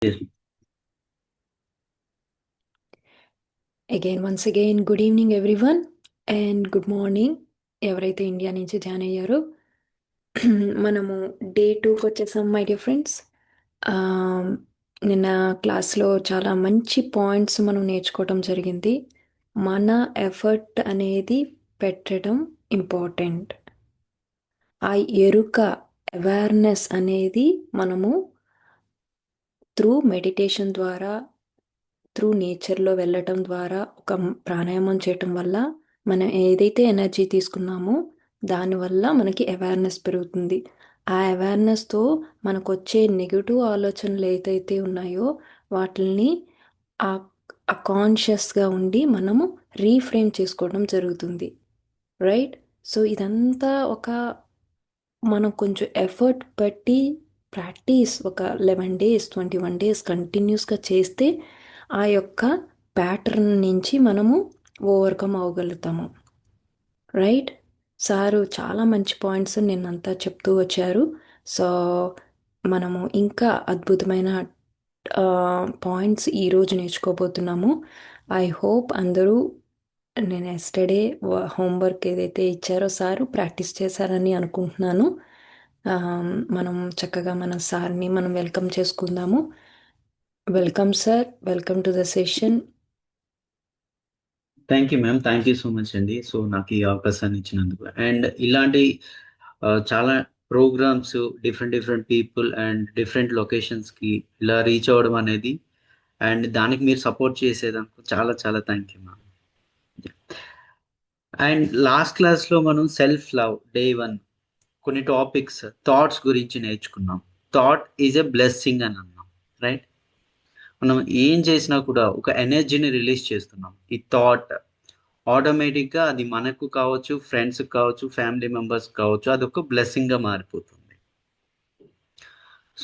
Once again, good evening everyone and good morning. ఎవరైతే India నుంచి join అయ్యారో మనము డే 2కి వచ్చేసాం మై డియర్ ఫ్రెండ్స్. నిన్న క్లాస్లో చాలా మంచి పాయింట్స్ మనం నేర్చుకోవటం జరిగింది. మన ఎఫర్ట్ అనేది పెట్టడం ఇంపార్టెంట్. ఆ ఎరుక అవేర్నెస్ అనేది మనము త్రూ మెడిటేషన్ ద్వారా త్రూ నేచర్లో వెళ్ళటం ద్వారా ఒక ప్రాణాయామం చేయటం వల్ల మనం ఏదైతే ఎనర్జీ తీసుకున్నామో దానివల్ల మనకి అవేర్నెస్ పెరుగుతుంది. ఆ అవేర్నెస్తో మనకు వచ్చే నెగిటివ్ ఆలోచనలు ఏదైతే ఉన్నాయో వాటిని ఆ కాన్షియస్గా ఉండి మనము రీఫ్రేమ్ చేసుకోవడం జరుగుతుంది. రైట్. సో ఇదంతా మనం కొంచెం ఎఫర్ట్ పెట్టి ప్రాక్టీస్ ఒక 11 days 21 days కంటిన్యూస్గా చేస్తే ఆ యొక్క ప్యాటర్న్ నుంచి మనము ఓవర్కమ్ అవ్వగలుగుతాము. రైట్. సారు చాలా మంచి పాయింట్స్ నిన్నంతా చెప్తూ వచ్చారు. సో మనము ఇంకా అద్భుతమైన పాయింట్స్ ఈరోజు నేర్చుకోబోతున్నాము. ఐ హోప్ అందరూ నేను ఎస్టర్డే హోంవర్క్ ఏదైతే ఇచ్చారో సారు ప్రాక్టీస్ చేశారని అనుకుంటున్నాను. మనం చక్కగా మన సార్ని మనం వెల్కమ్ చేసుకుందాము. Welcome sir, welcome to the session. Thank you ma'am, thank you so much అండి. సో నాకు ఈ అవకాశాన్ని ఇచ్చినందుకు అండ్ ఇలాంటి చాలా programmes different different people and different లొకేషన్స్కి ఇలా రీచ్ అవ్వడం అనేది అండ్ దానికి మీరు సపోర్ట్ చేసేదానికి చాలా చాలా thank you ma'am. And last క్లాస్లో మనం సెల్ఫ్ లవ్ డే 1 కొన్ని టాపిక్స్ థాట్స్ గురించి నేర్చుకున్నాం. థాట్ ఈజ్ ఎ బ్లెస్సింగ్ అని అన్నాం. రైట్. మనం ఏం చేసినా కూడా ఒక ఎనర్జీని రిలీజ్ చేస్తున్నాం. ఈ థాట్ ఆటోమేటిక్గా అది మనకు కావచ్చు, ఫ్రెండ్స్కి కావచ్చు, ఫ్యామిలీ మెంబర్స్ కావచ్చు, అది ఒక బ్లెస్సింగ్గా మారిపోతుంది.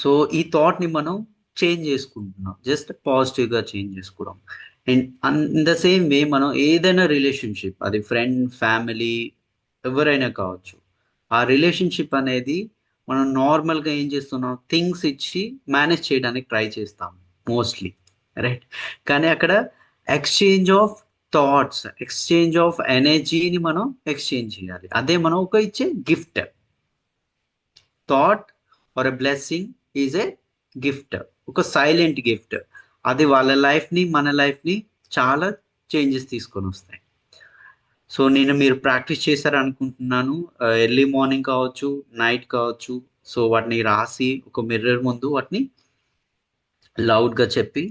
సో ఈ థాట్ని మనం చేంజ్ చేసుకుంటున్నాం, జస్ట్ పాజిటివ్గా చేంజ్ చేసుకోవడం. అండ్ ఇన్ ద సేమ్ వే మనం ఏదైనా రిలేషన్షిప్, అది ఫ్రెండ్, ఫ్యామిలీ, ఎవరైనా కావచ్చు, ఆ రిలేషన్షిప్ అనేది మనం నార్మల్గా ఏం చేస్తున్నాం, థింగ్స్ ఇచ్చి మేనేజ్ చేయడానికి ట్రై చేస్తాం మోస్ట్లీ. రైట్. కానీ అక్కడ exchange of thoughts, exchange of ఎనర్జీని మనం ఎక్స్చేంజ్ చేయాలి. అదే మనం ఒక ఇచ్చే gift. Thought or a blessing is a gift, ఒక సైలెంట్ గిఫ్ట్. అది వాళ్ళ లైఫ్ని, మన లైఫ్ని చాలా చేంజెస్ తీసుకొని వస్తాయి. సో నేను మీరు ప్రాక్టీస్ చేశారనుకుంటున్నాను. ఎర్లీ మార్నింగ్ కావచ్చు, నైట్ కావచ్చు. సో వాటిని రాసి ఒక మిర్రర్ ముందు వాటిని లౌడ్గా చెప్పి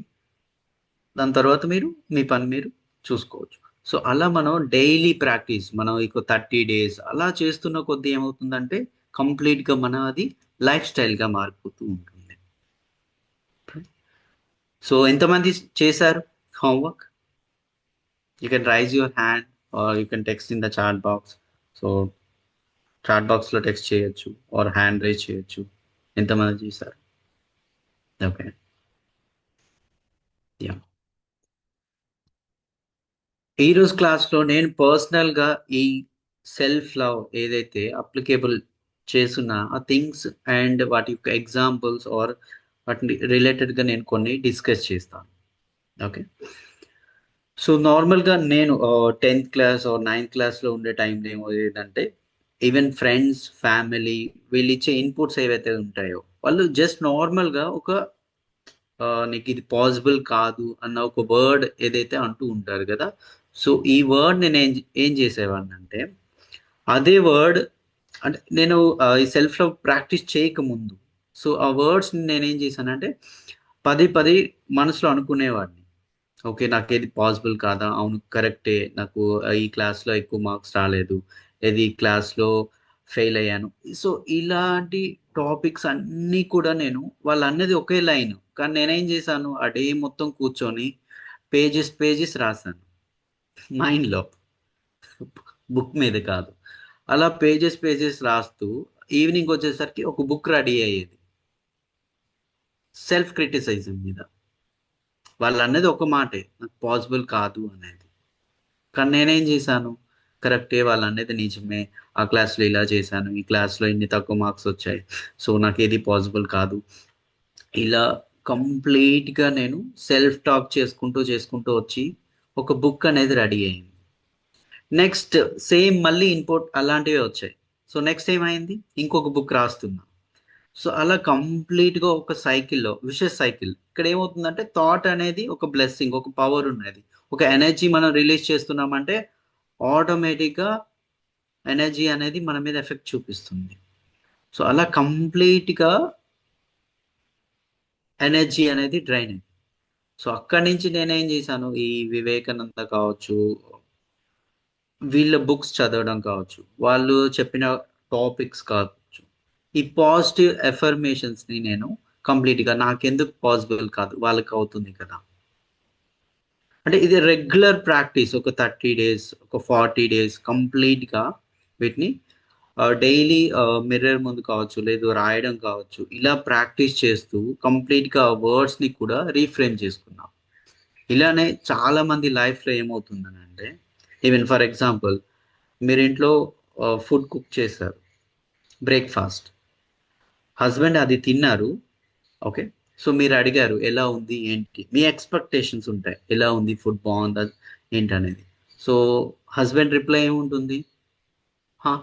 దాని తర్వాత మీరు మీ పని మీరు చూసుకోవచ్చు. సో అలా మనం డైలీ ప్రాక్టీస్ మనం ఇక 30 days అలా చేస్తున్న కొద్దీ ఏమవుతుందంటే కంప్లీట్గా మన అది లైఫ్ స్టైల్గా మారిపోతూ ఉంటుంది. సో ఎంతమంది చేశారు homework? You can raise your hand or you can text in the chat box. So chat బాక్స్లో టెక్స్ట్ చేయొచ్చు ఆర్ హ్యాండ్ రైజ్ చేయొచ్చు. ఎంతమంది చేశారు? ఓకే. యా. ఈరోజు క్లాస్లో నేను పర్సనల్గా ఈ సెల్ఫ్ లవ్ ఏదైతే అప్లికేబుల్ చేస్తున్న ఆ థింగ్స్ అండ్ వాటి యొక్క ఎగ్జాంపుల్స్ ఆర్ వాటిని రిలేటెడ్గా నేను కొన్ని డిస్కస్ చేస్తాను. ఓకే. సో నార్మల్గా నేను 10th క్లాస్ ఆర్ 9th క్లాస్లో ఉండే టైంలో ఏమవుతుందంటే ఈవెన్ ఫ్రెండ్స్, ఫ్యామిలీ వీళ్ళు ఇచ్చే ఇన్పుట్స్ ఏవైతే ఉంటాయో వాళ్ళు జస్ట్ నార్మల్గా ఒక నీకు ఇది పాసిబుల్ కాదు అన్న ఒక వర్డ్ ఏదైతే అంటూ ఉంటారు కదా. సో ఈ వర్డ్ నేను ఏం చేసేవాడిని అంటే అదే వర్డ్ అంటే నేను ఈ సెల్ఫ్ లవ్ ప్రాక్టీస్ చేయకముందు సో ఆ వర్డ్స్ నేనేం చేశానంటే పది పది మనసులో అనుకునేవాడిని. ఓకే, నాకు ఏది పాసిబుల్ కాదా, అవును కరెక్టే, నాకు ఈ క్లాస్లో ఎక్కువ మార్క్స్ రాలేదు, ఏది ఈ క్లాస్లో ఫెయిల్ అయ్యాను. సో ఇలాంటి టాపిక్స్ అన్నీ కూడా నేను వాళ్ళు అన్నది ఒకే లైన్, కానీ నేనేం చేశాను ఆ డే మొత్తం కూర్చొని పేజెస్ పేజెస్ రాశాను మైండ్లో, బుక్ మీద కాదు. అలా పేజెస్ పేజెస్ రాస్తూ ఈవినింగ్ వచ్చేసరికి ఒక బుక్ రెడీ అయ్యేది సెల్ఫ్ క్రిటిసైజం మీద. వాళ్ళు అన్నది ఒక మాటే, నాకు పాసిబుల్ కాదు అనేది, కానీ నేనేం చేశాను కరెక్టే, వాళ్ళు అనేది నిజమే, ఆ క్లాస్లో ఇలా చేశాను, ఈ క్లాస్లో ఇన్ని తక్కువ మార్క్స్ వచ్చాయి, సో నాకు ఏది పాసిబుల్ కాదు, ఇలా కంప్లీట్గా నేను సెల్ఫ్ టాక్ చేసుకుంటూ చేసుకుంటూ వచ్చి ఒక బుక్ అనేది రెడీ అయింది. నెక్స్ట్ సేమ్ మళ్ళీ ఇన్పుట్ అలాంటివే వచ్చాయి. సో నెక్స్ట్ ఏమైంది, ఇంకొక బుక్ రాస్తున్నా. సో అలా కంప్లీట్గా ఒక సైకిల్లో, విషస్ సైకిల్. ఇక్కడ ఏమవుతుందంటే థాట్ అనేది ఒక బ్లెస్సింగ్, ఒక పవర్ ఉన్నది, ఒక ఎనర్జీ మనం రిలీజ్ చేస్తున్నామంటే ఆటోమేటిక్గా ఎనర్జీ అనేది మన మీద ఎఫెక్ట్ చూపిస్తుంది. సో అలా కంప్లీట్గా ఎనర్జీ అనేది డ్రైన్ అయింది. సో అక్కడి నుంచి నేనేం చేశాను, ఈ వివేకానంద కావచ్చు, వీళ్ళ బుక్స్ చదవడం కావచ్చు, వాళ్ళు చెప్పిన టాపిక్స్ కావచ్చు, ఈ పాజిటివ్ ఎఫర్మేషన్స్ని నేను కంప్లీట్గా నాకెందుకు పాసిబుల్ కాదు, వాళ్ళకి అవుతుంది కదా. అంటే ఇది రెగ్యులర్ ప్రాక్టీస్, ఒక 30 days, ఒక 40 days కంప్లీట్గా వీటిని డైలీ మిర్రర్ ముందు కావచ్చు, లేదు రాయడం కావచ్చు, ఇలా ప్రాక్టీస్ చేస్తూ కంప్లీట్గా వర్డ్స్ని కూడా రీఫ్రేమ్ చేసుకున్నాం. ఇలానే చాలా మంది లైఫ్లో ఏమవుతుందని అంటే, ఈవెన్ ఫర్ ఎగ్జాంపుల్ మీరు ఇంట్లో ఫుడ్ కుక్ చేశారు, బ్రేక్ఫాస్ట్, హస్బెండ్ అది తిన్నారు, ఓకే. సో మీరు అడిగారు ఎలా ఉంది ఏంటి, మీ ఎక్స్పెక్టేషన్స్ ఉంటాయి, ఎలా ఉంది ఫుడ్, బాగుందా ఏంటనేది. సో హస్బెండ్ రిప్లై ఏముంటుంది, "హా,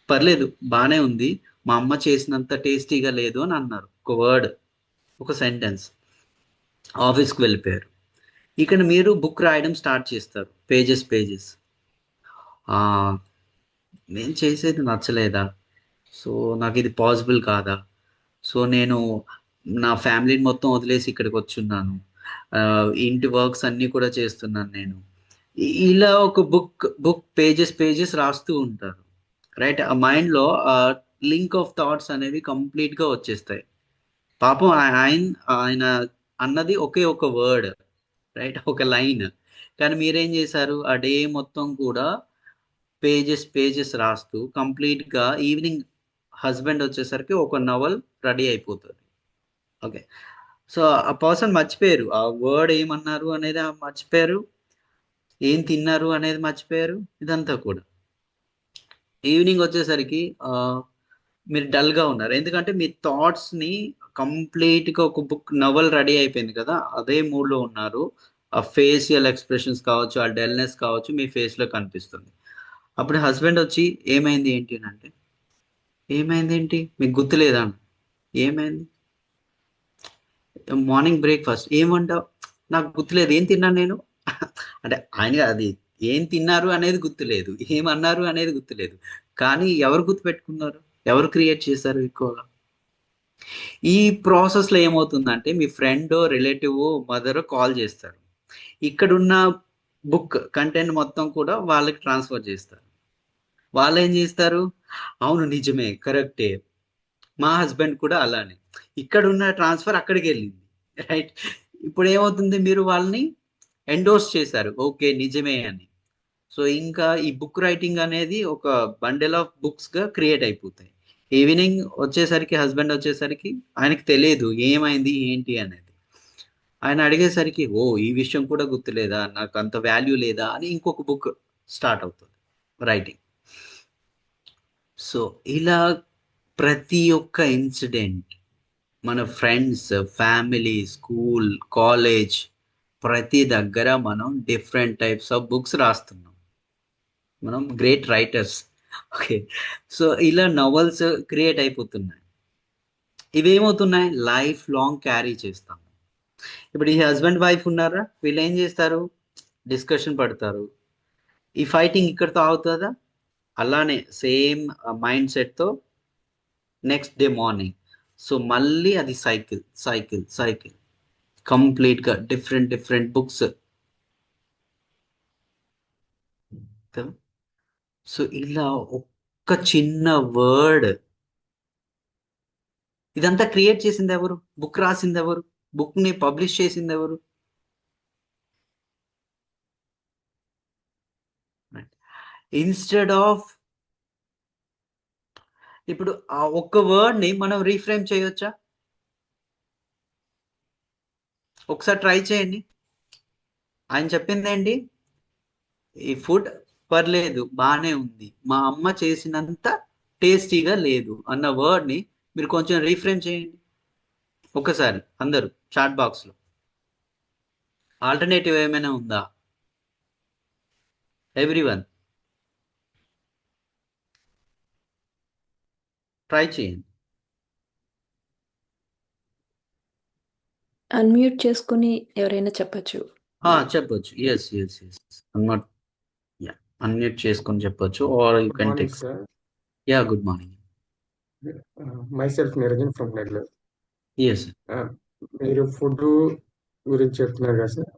పర్లేదు బాగానే ఉంది, మా అమ్మ చేసినంత టేస్టీగా లేదు" అని అన్నారు. ఒక వర్డ్, ఒక సెంటెన్స్. ఆఫీస్కి వెళ్ళిపోయారు. ఇక్కడ మీరు బుక్ రాయడం స్టార్ట్ చేస్తారు, పేజెస్ పేజెస్. నేను చేసేది నచ్చలేదా, సో నాకు ఇది పాసిబుల్ కాదా, సో నేను నా ఫ్యామిలీని మొత్తం వదిలేసి ఇక్కడికి వచ్చున్నాను, ఆ, ఇంటి వర్క్స్ అన్నీ కూడా చేస్తున్నాను నేను. ఇలా ఒక బుక్ పేజెస్ పేజెస్ రాస్తూ ఉంటారు, రైట్. ఆ మైండ్లో లింక్ ఆఫ్ థాట్స్ అనేవి కంప్లీట్గా వచ్చేస్తాయి. పాపం ఆయన ఆయన అన్నది ఒకే ఒక వర్డ్, రైట్, ఒక లైన్. కానీ మీరేం చేశారు, ఆ డే మొత్తం కూడా పేజెస్ పేజెస్ రాస్తూ కంప్లీట్గా ఈవినింగ్ హస్బెండ్ వచ్చేసరికి ఒక నవల్ రెడీ అయిపోతుంది. ఓకే. సో ఆ పర్సన్ మర్చిపోయారు, ఆ వర్డ్ ఏమన్నారు అనేది మర్చిపోయారు, ఏం తిన్నారు అనేది మర్చిపోయారు, ఇదంతా కూడా. ఈవినింగ్ వచ్చేసరికి మీరు డల్గా ఉన్నారు, ఎందుకంటే మీ థాట్స్ని కంప్లీట్గా ఒక బుక్ నవల్ రెడీ అయిపోయింది కదా, అదే మూడ్లో ఉన్నారు. ఆ ఫేషియల్ ఎక్స్ప్రెషన్స్ కావచ్చు, ఆ డల్నెస్ కావచ్చు మీ ఫేస్లో కనిపిస్తుంది. అప్పుడు హస్బెండ్ వచ్చి ఏమైంది ఏంటి అని అంటే, ఏమైంది ఏంటి మీకు గుర్తులేదా, ఏమైంది, మార్నింగ్ బ్రేక్ఫాస్ట్ ఏమంటావు, నాకు గుర్తులేదు, ఏం తిన్నాను నేను అంటే ఆయన అది ఏం తిన్నారు అనేది గుర్తులేదు, ఏమన్నారు అనేది గుర్తులేదు, కానీ ఎవరు గుర్తుపెట్టుకున్నారు, ఎవరు క్రియేట్ చేశారు ఎక్కువగా. ఈ ప్రాసెస్లో ఏమవుతుందంటే మీ ఫ్రెండ్, రిలేటివ్, మదర్ కాల్ చేస్తారు, ఇక్కడున్న బుక్ కంటెంట్ మొత్తం కూడా వాళ్ళకి ట్రాన్స్ఫర్ చేస్తారు. వాళ్ళు ఏం చేస్తారు, అవును నిజమే కరెక్టే, మా హస్బెండ్ కూడా అలానే, ఇక్కడ ఉన్న ట్రాన్స్ఫర్ అక్కడికి వెళ్ళింది, రైట్. ఇప్పుడు ఏమవుతుంది, మీరు వాళ్ళని ఎండోర్స్ చేశారు, ఓకే నిజమే అని. సో ఇంకా ఈ బుక్ రైటింగ్ అనేది ఒక బండెల్ ఆఫ్ బుక్స్గా క్రియేట్ అయిపోతాయి. ఈవినింగ్ వచ్చేసరికి హస్బెండ్ వచ్చేసరికి ఆయనకి తెలియదు ఏమైంది ఏంటి అనేది. ఆయన అడిగేసరికి ఓ ఈ విషయం కూడా గుర్తులేదా, నాకు అంత వాల్యూ లేదా అని ఇంకొక బుక్ స్టార్ట్ అవుతుంది రైటింగ్. సో ఇలా ప్రతి ఒక్క ఇన్సిడెంట్, మన ఫ్రెండ్స్, ఫ్యామిలీ, స్కూల్, కాలేజ్, ప్రతి దగ్గర మనం డిఫరెంట్ టైప్స్ ఆఫ్ బుక్స్ రాస్తున్నాం, మనం గ్రేట్ రైటర్స్. ఓకే. సో ఇలా నవల్స్ క్రియేట్ అయిపోతున్నాయి. ఇవేమవుతున్నాయి, లైఫ్ లాంగ్ క్యారీ చేస్తాము. ఇప్పుడు ఈ హస్బెండ్ వైఫ్ ఉన్నారా, వీళ్ళు ఏం చేస్తారు, డిస్కషన్ పడతారు, ఈ ఫైటింగ్ ఇక్కడితో అవుతుందా, అలానే సేమ్ మైండ్ సెట్తో నెక్స్ట్ డే మార్నింగ్. సో మళ్ళీ అది సైకిల్ సైకిల్ సైకిల్, కంప్లీట్గా డిఫరెంట్ డిఫరెంట్ బుక్స్ కదా. సో ఇలా ఒక్క చిన్న వర్డ్, ఇదంతా క్రియేట్ చేసింది ఎవరు, బుక్ రాసింది ఎవరు, బుక్ని పబ్లిష్ చేసింది ఎవరు. ఇన్స్టెడ్ ఆఫ్, ఇప్పుడు ఆ ఒక్క వర్డ్ని మనం రీఫ్రేమ్ చేయొచ్చా, ఒకసారి ట్రై చేయండి. ఆయన చెప్పింది ఏంటి, ఈ ఫుడ్ పర్లేదు బాగానే ఉంది, మా అమ్మ చేసినంత టేస్టీగా లేదు అన్న వర్డ్ని మీరు కొంచెం రీఫ్రేమ్ చేయండి. ఒకసారి అందరూ చాట్ బాక్స్ లో ఆల్టర్నేటివ్ ఏమైనా ఉందా? ఎవ్రీవన్ ట్రై చేయండి. అన్మ్యూట్ చేసుకుని ఎవరైనా చెప్పచ్చు. చెప్పొచ్చు. Yes yes yes not. Yeah, unmute చేసుకొని చెప్పొచ్చు or you Good can morning, text. sir. Yeah, good morning. Myself Niranjan from Nedler. Yes. మీరు ఫుడ్ గురించి చెప్తున్నారు కదా సార్.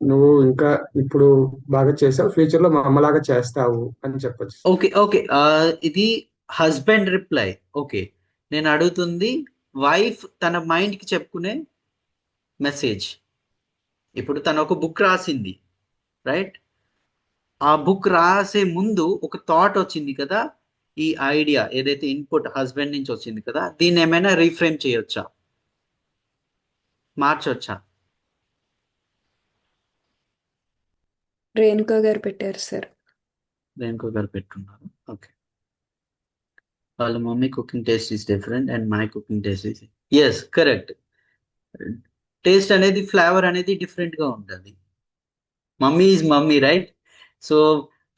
నువ్వు ఇంకా ఇప్పుడు బాగా చేసావు, ఫ్యూచర్ లో మా అమ్మలాగా చేస్తావు అని చెప్పొచ్చు. ఓకే ఓకే, ఇది హస్బెండ్ రిప్లై. ఓకే, నేను అడుగుతుంది వైఫ్ తన మైండ్ కి చెప్పుకునే మెసేజ్. ఇప్పుడు తను ఒక బుక్ రాసింది, రైట్? ఆ బుక్ రాసే ముందు ఒక థాట్ వచ్చింది కదా, ఈ ఐడియా ఏదైతే ఇన్పుట్ హస్బెండ్ నుంచి వచ్చింది కదా, దీన్ని ఏమైనా రీఫ్రేమ్ చేయొచ్చా, మార్చొచ్చా? రేణుకా గారు పెట్టారు సార్. దేనికో గారు పెట్టున్నారు. ఓకే, వాళ్ళ mummy cooking taste is different and my cooking taste is. Yes, correct. Taste అనేది, ఫ్లేవర్ అనేది డిఫరెంట్ గా ఉంటుంది. Mummy is mummy, right? So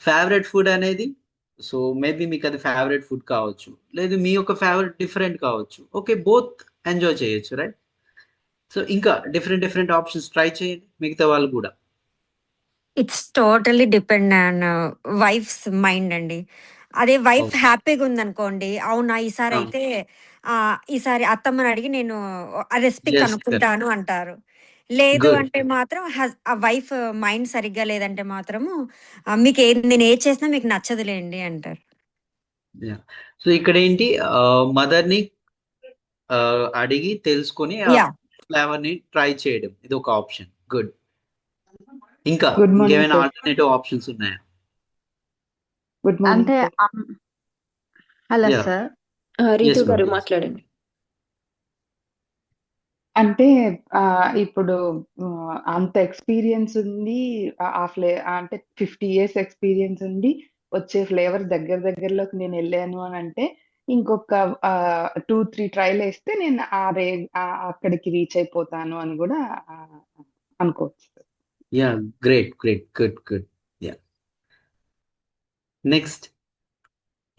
favourite food అనేది, సో మేబీ మీకు అది ఫేవరెట్ ఫుడ్ కావచ్చు, లేదు మీ యొక్క ఫేవరెట్ డిఫరెంట్ కావచ్చు. ఓకే, బోత్ ఎంజాయ్ చేయొచ్చు, రైట్? సో ఇంకా డిఫరెంట్ డిఫరెంట్ ఆప్షన్స్ ట్రై చేయండి, మిగతా వాళ్ళు కూడా. It's totally depend on wife's mind అండి. అదే వైఫ్ ఓకే. హ్యాపీగా ఉందనుకోండి, అవునా ఈసారి అయితే ఈసారి అత్తమ్మని అడిగి నేను ఆ రెసిపీ ఎస్, కనుక్కుంటాను అంటారు. లేదు గుడ్. అంటే మాత్రం ఆ వైఫ్ మైండ్ సరిగ్గా లేదంటే మాత్రము మీకు నేను ఏది చేసినా మీకు నచ్చదులేండి అంటారు. సో ఇక్కడ ఏంటి, మదర్ ని అడిగి తెలుసుకొని ఆ యా ఫ్లేవర్ ని ట్రై చేయడం, ఇది ఒక ఆప్షన్. గుడ్. ఇంకా గుడ్ మార్నింగ్ ఇంకేమైనా సార్. ఆల్టర్నేటివ్ ఆప్షన్స్ ఉన్నాయా? గుడ్ మార్నింగ్ అంటే sir. Hello Yeah. Sir. Ritu Yes, గారు ma'am. మాట్లాడండి. అంటే ఇప్పుడు అంత ఎక్స్పీరియన్స్ ఉంది. ఆ అంటే 50 ఇయర్స్ ఎక్స్పీరియన్స్ ఉండి వచ్చే ఫ్లేవర్ దగ్గరలోకి నేను వెళ్ళాను అని అంటే ఇంకొక 2-3 ట్రైల్ వేస్తే నేను అక్కడికి రీచ్ అయిపోతాను అని కూడా అనుకోవచ్చు. Yeah, great. Good. Yeah. Next.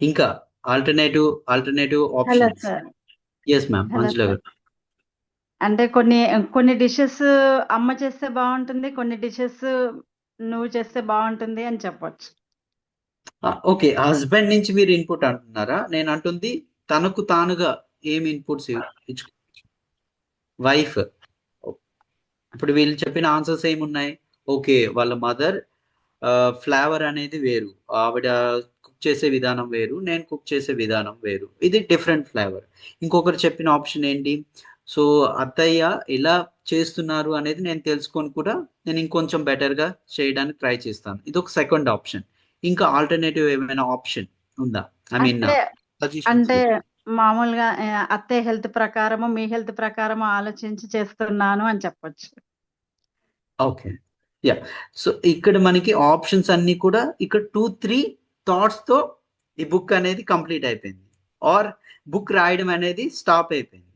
ఇంకా alternative hello options. Sir. Yes ma'am, hello Manjula sir. గారు. అంటే కొన్ని డిషెస్ అమ్మ చేస్తే బాగుంటుంది, కొన్ని డిషెస్ నువ్వు చేస్తే బాగుంటుంది అని చెప్పొచ్చు. ఓకే, హస్బెండ్ నుంచి మీరు ఇన్పుట్ అంటున్నారా? నేను అంటుంది తనకు తానుగా ఏం ఇన్పుట్స్ ఇచ్చు. వైఫ్ ఇప్పుడు వీళ్ళు చెప్పిన ఆన్సర్స్ ఏమున్నాయి? ఓకే, వాళ్ళ మదర్ ఫ్లేవర్ అనేది వేరు, ఆవిడ కుక్ చేసే విధానం వేరు, నేను కుక్ చేసే విధానం వేరు, ఇది డిఫరెంట్ ఫ్లేవర్. ఇంకొకరు చెప్పిన ఆప్షన్ ఏంటి, సో అత్తయ్య ఎలా చేస్తున్నారు అనేది నేను తెలుసుకొని కూడా నేను ఇంకొంచెం బెటర్గా చేయడానికి ట్రై చేస్తాను, ఇది ఒక సెకండ్ ఆప్షన్. ఇంకా ఆల్టర్నేటివ్ ఏమైనా ఆప్షన్ ఉందా? ఐ మీన్ అంటే సజెషన్స్. మామూలుగా అత్తయ్య హెల్త్ ప్రకారము మీ హెల్త్ ప్రకారము ఆలోచించి చేస్తున్నాను అని చెప్పొచ్చు. Okay, yeah. సో ఇక్కడ మనకి ఆప్షన్స్ అన్ని కూడా ఇక్కడ 2-3 థాట్స్ తో ఈ బుక్ అనేది కంప్లీట్ అయిపోయింది, ఆర్ బుక్ రాయడం అనేది స్టాప్ అయిపోయింది,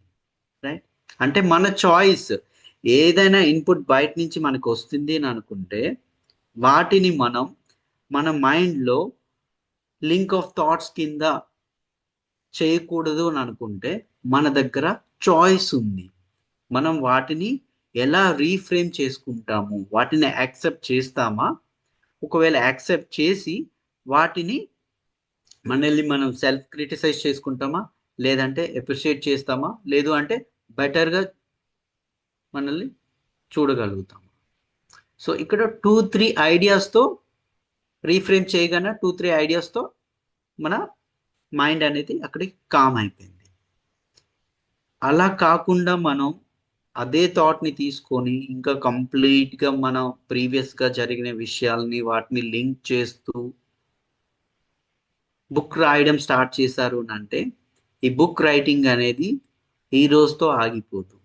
రైట్? అంటే మన చాయిస్, ఏదైనా ఇన్పుట్ బయట నుంచి మనకు వస్తుంది అని అనుకుంటే వాటిని మనం మన మైండ్లో లింక్ ఆఫ్ థాట్స్ కింద చేయకూడదు అని అనుకుంటే మన దగ్గర చాయిస్ ఉంది. మనం వాటిని ఎలా రీఫ్రేమ్ చేసుకుంటాము, వాటిని యాక్సెప్ట్ చేస్తామా? ఒకవేళ యాక్సెప్ట్ చేసి వాటిని మనల్ని మనం సెల్ఫ్ క్రిటిసైజ్ చేసుకుంటామా, లేదంటే అప్రిషియేట్ చేస్తామా, లేదు అంటే బెటర్గా మనల్ని చూడగలుగుతాము. సో ఇక్కడ 2-3 ఐడియాస్తో రీఫ్రేమ్ చేయగానే 2-3 ఐడియాస్తో మన మైండ్ అనేది అక్కడికి కామ్ అయిపోయింది. అలా కాకుండా మనం అదే థాట్ని తీసుకొని ఇంకా కంప్లీట్గా మనం ప్రీవియస్గా జరిగిన విషయాల్ని వాటిని లింక్ చేస్తూ బుక్ రాయడం స్టార్ట్ చేశారు అని అంటే ఈ బుక్ రైటింగ్ అనేది ఈ రోజుతో ఆగిపోదు,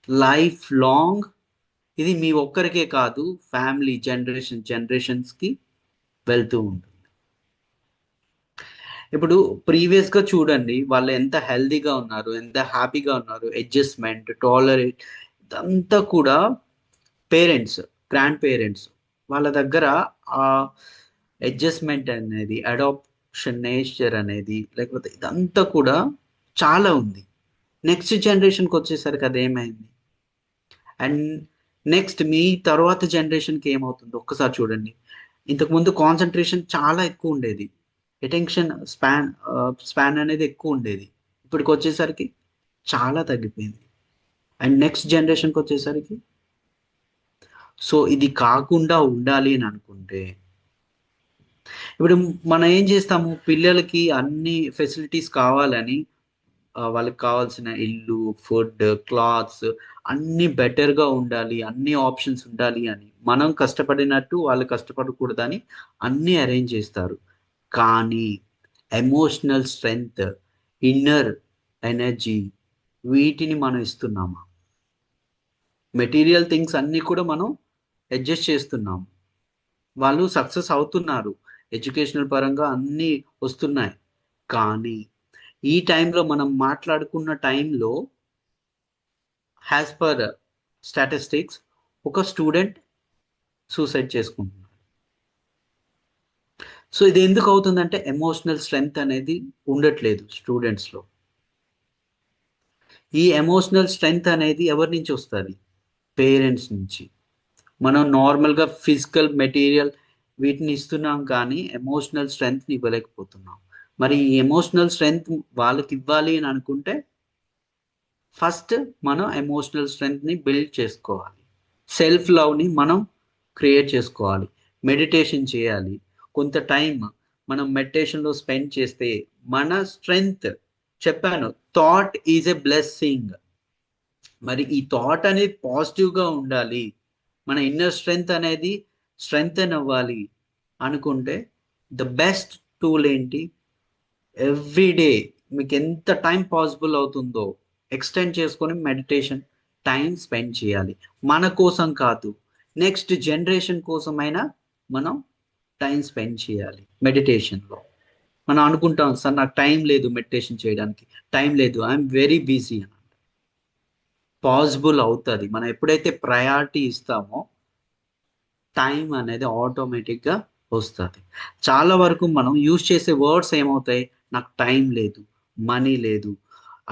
లైఫ్ లాంగ్ ఇది మీ ఒక్కరికే కాదు, ఫ్యామిలీ జనరేషన్స్కి వెళ్తూ ఉంటుంది. ఇప్పుడు ప్రీవియస్గా చూడండి, వాళ్ళు ఎంత హెల్దీగా ఉన్నారు, ఎంత హ్యాపీగా ఉన్నారు, అడ్జస్ట్మెంట్, టాలరేట్, ఇదంతా కూడా పేరెంట్స్, గ్రాండ్ పేరెంట్స్ వాళ్ళ దగ్గర ఆ అడ్జస్ట్మెంట్ అనేది, అడాప్షన్ నేచర్ అనేది, లేకపోతే ఇదంతా కూడా చాలా ఉంది. నెక్స్ట్ జనరేషన్కి వచ్చేసరికి అదేమైంది? అండ్ నెక్స్ట్ మీ తర్వాత జనరేషన్కి ఏమవుతుందో ఒక్కసారి చూడండి. ఇంతకుముందు కాన్సన్ట్రేషన్ చాలా ఎక్కువ ఉండేది, అటెన్షన్ స్పాన్ అనేది ఎక్కువ ఉండేది. ఇప్పటికి వచ్చేసరికి చాలా తగ్గిపోయింది. అండ్ నెక్స్ట్ జనరేషన్కి వచ్చేసరికి, సో ఇది కాకుండా ఉండాలి అని అనుకుంటే, ఇప్పుడు మనం ఏం చేస్తాము, పిల్లలకి అన్ని ఫెసిలిటీస్ కావాలని వాళ్ళకి కావాల్సిన ఇల్లు, ఫుడ్, క్లాత్స్ అన్ని బెటర్గా ఉండాలి, అన్ని ఆప్షన్స్ ఉండాలి అని మనం కష్టపడినట్టు వాళ్ళు కష్టపడకూడదని అన్నీ అరేంజ్ చేస్తారు. కానీ ఎమోషనల్ స్ట్రెంగ్త్, ఇన్నర్ ఎనర్జీ, వీటిని మనం ఇస్తున్నామా? మెటీరియల్ థింగ్స్ అన్నీ కూడా మనం అడ్జస్ట్ చేస్తున్నాము, వాళ్ళు సక్సెస్ అవుతున్నారు, ఎడ్యుకేషనల్ పరంగా అన్నీ వస్తున్నాయి. కానీ ఈ టైంలో మనం మాట్లాడుకున్న టైంలో యాజ్ పర్ స్టాటిస్టిక్స్ ఒక స్టూడెంట్ సూసైడ్ చేసుకుంటున్నాడు. సో ఇది ఎందుకు అవుతుందంటే ఎమోషనల్ స్ట్రెంగ్త్ అనేది ఉండట్లేదు స్టూడెంట్స్లో. ఈ ఎమోషనల్ స్ట్రెంగ్త్ అనేది ఎవరి నుంచి వస్తుంది? పేరెంట్స్ నుంచి. మనం నార్మల్గా ఫిజికల్, మెటీరియల్ వీటిని ఇస్తున్నాం, కానీ ఎమోషనల్ స్ట్రెంగ్త్ని ఇవ్వలేకపోతున్నాం. మరి ఈ ఎమోషనల్ స్ట్రెంగ్త్ వాళ్ళకి ఇవ్వాలి అని అనుకుంటే ఫస్ట్ మనం ఎమోషనల్ స్ట్రెంగ్త్ని బిల్డ్ చేసుకోవాలి, సెల్ఫ్ లవ్ని మనం క్రియేట్ చేసుకోవాలి, మెడిటేషన్ చేయాలి. కొంత టైం మనం మెడిటేషన్లో స్పెండ్ చేస్తే మన స్ట్రెంగ్త్, చెప్పాను థాట్ ఈజ్ ఎ బ్లెస్సింగ్. మరి ఈ థాట్ అనేది పాజిటివ్గా ఉండాలి, మన ఇన్నర్ స్ట్రెంగ్త్ అనేది స్ట్రెంగ్తెన్ అవ్వాలి అనుకుంటే ద బెస్ట్ టూల్ ఏంటి? ఎవ్రీడే మీకు ఎంత టైం పాసిబుల్ అవుతుందో ఎక్స్టెండ్ చేసుకొని మెడిటేషన్ టైం స్పెండ్ చేయాలి. మన కోసం కాదు, నెక్స్ట్ జనరేషన్ కోసమైనా మనం టైం స్పెండ్ చేయాలి మెడిటేషన్లో. మనం అనుకుంటాం, సార్ నాకు టైం లేదు మెడిటేషన్ చేయడానికి, టైం లేదు, ఐఎమ్ వెరీ బిజీ అని. పాసిబుల్ అవుతుంది. మనం ఎప్పుడైతే ప్రయారిటీ ఇస్తామో టైం అనేది ఆటోమేటిక్గా వస్తుంది. చాలా వరకు మనం యూజ్ చేసే వర్డ్స్ ఏమవుతాయి? నాకు టైం లేదు, మనీ లేదు,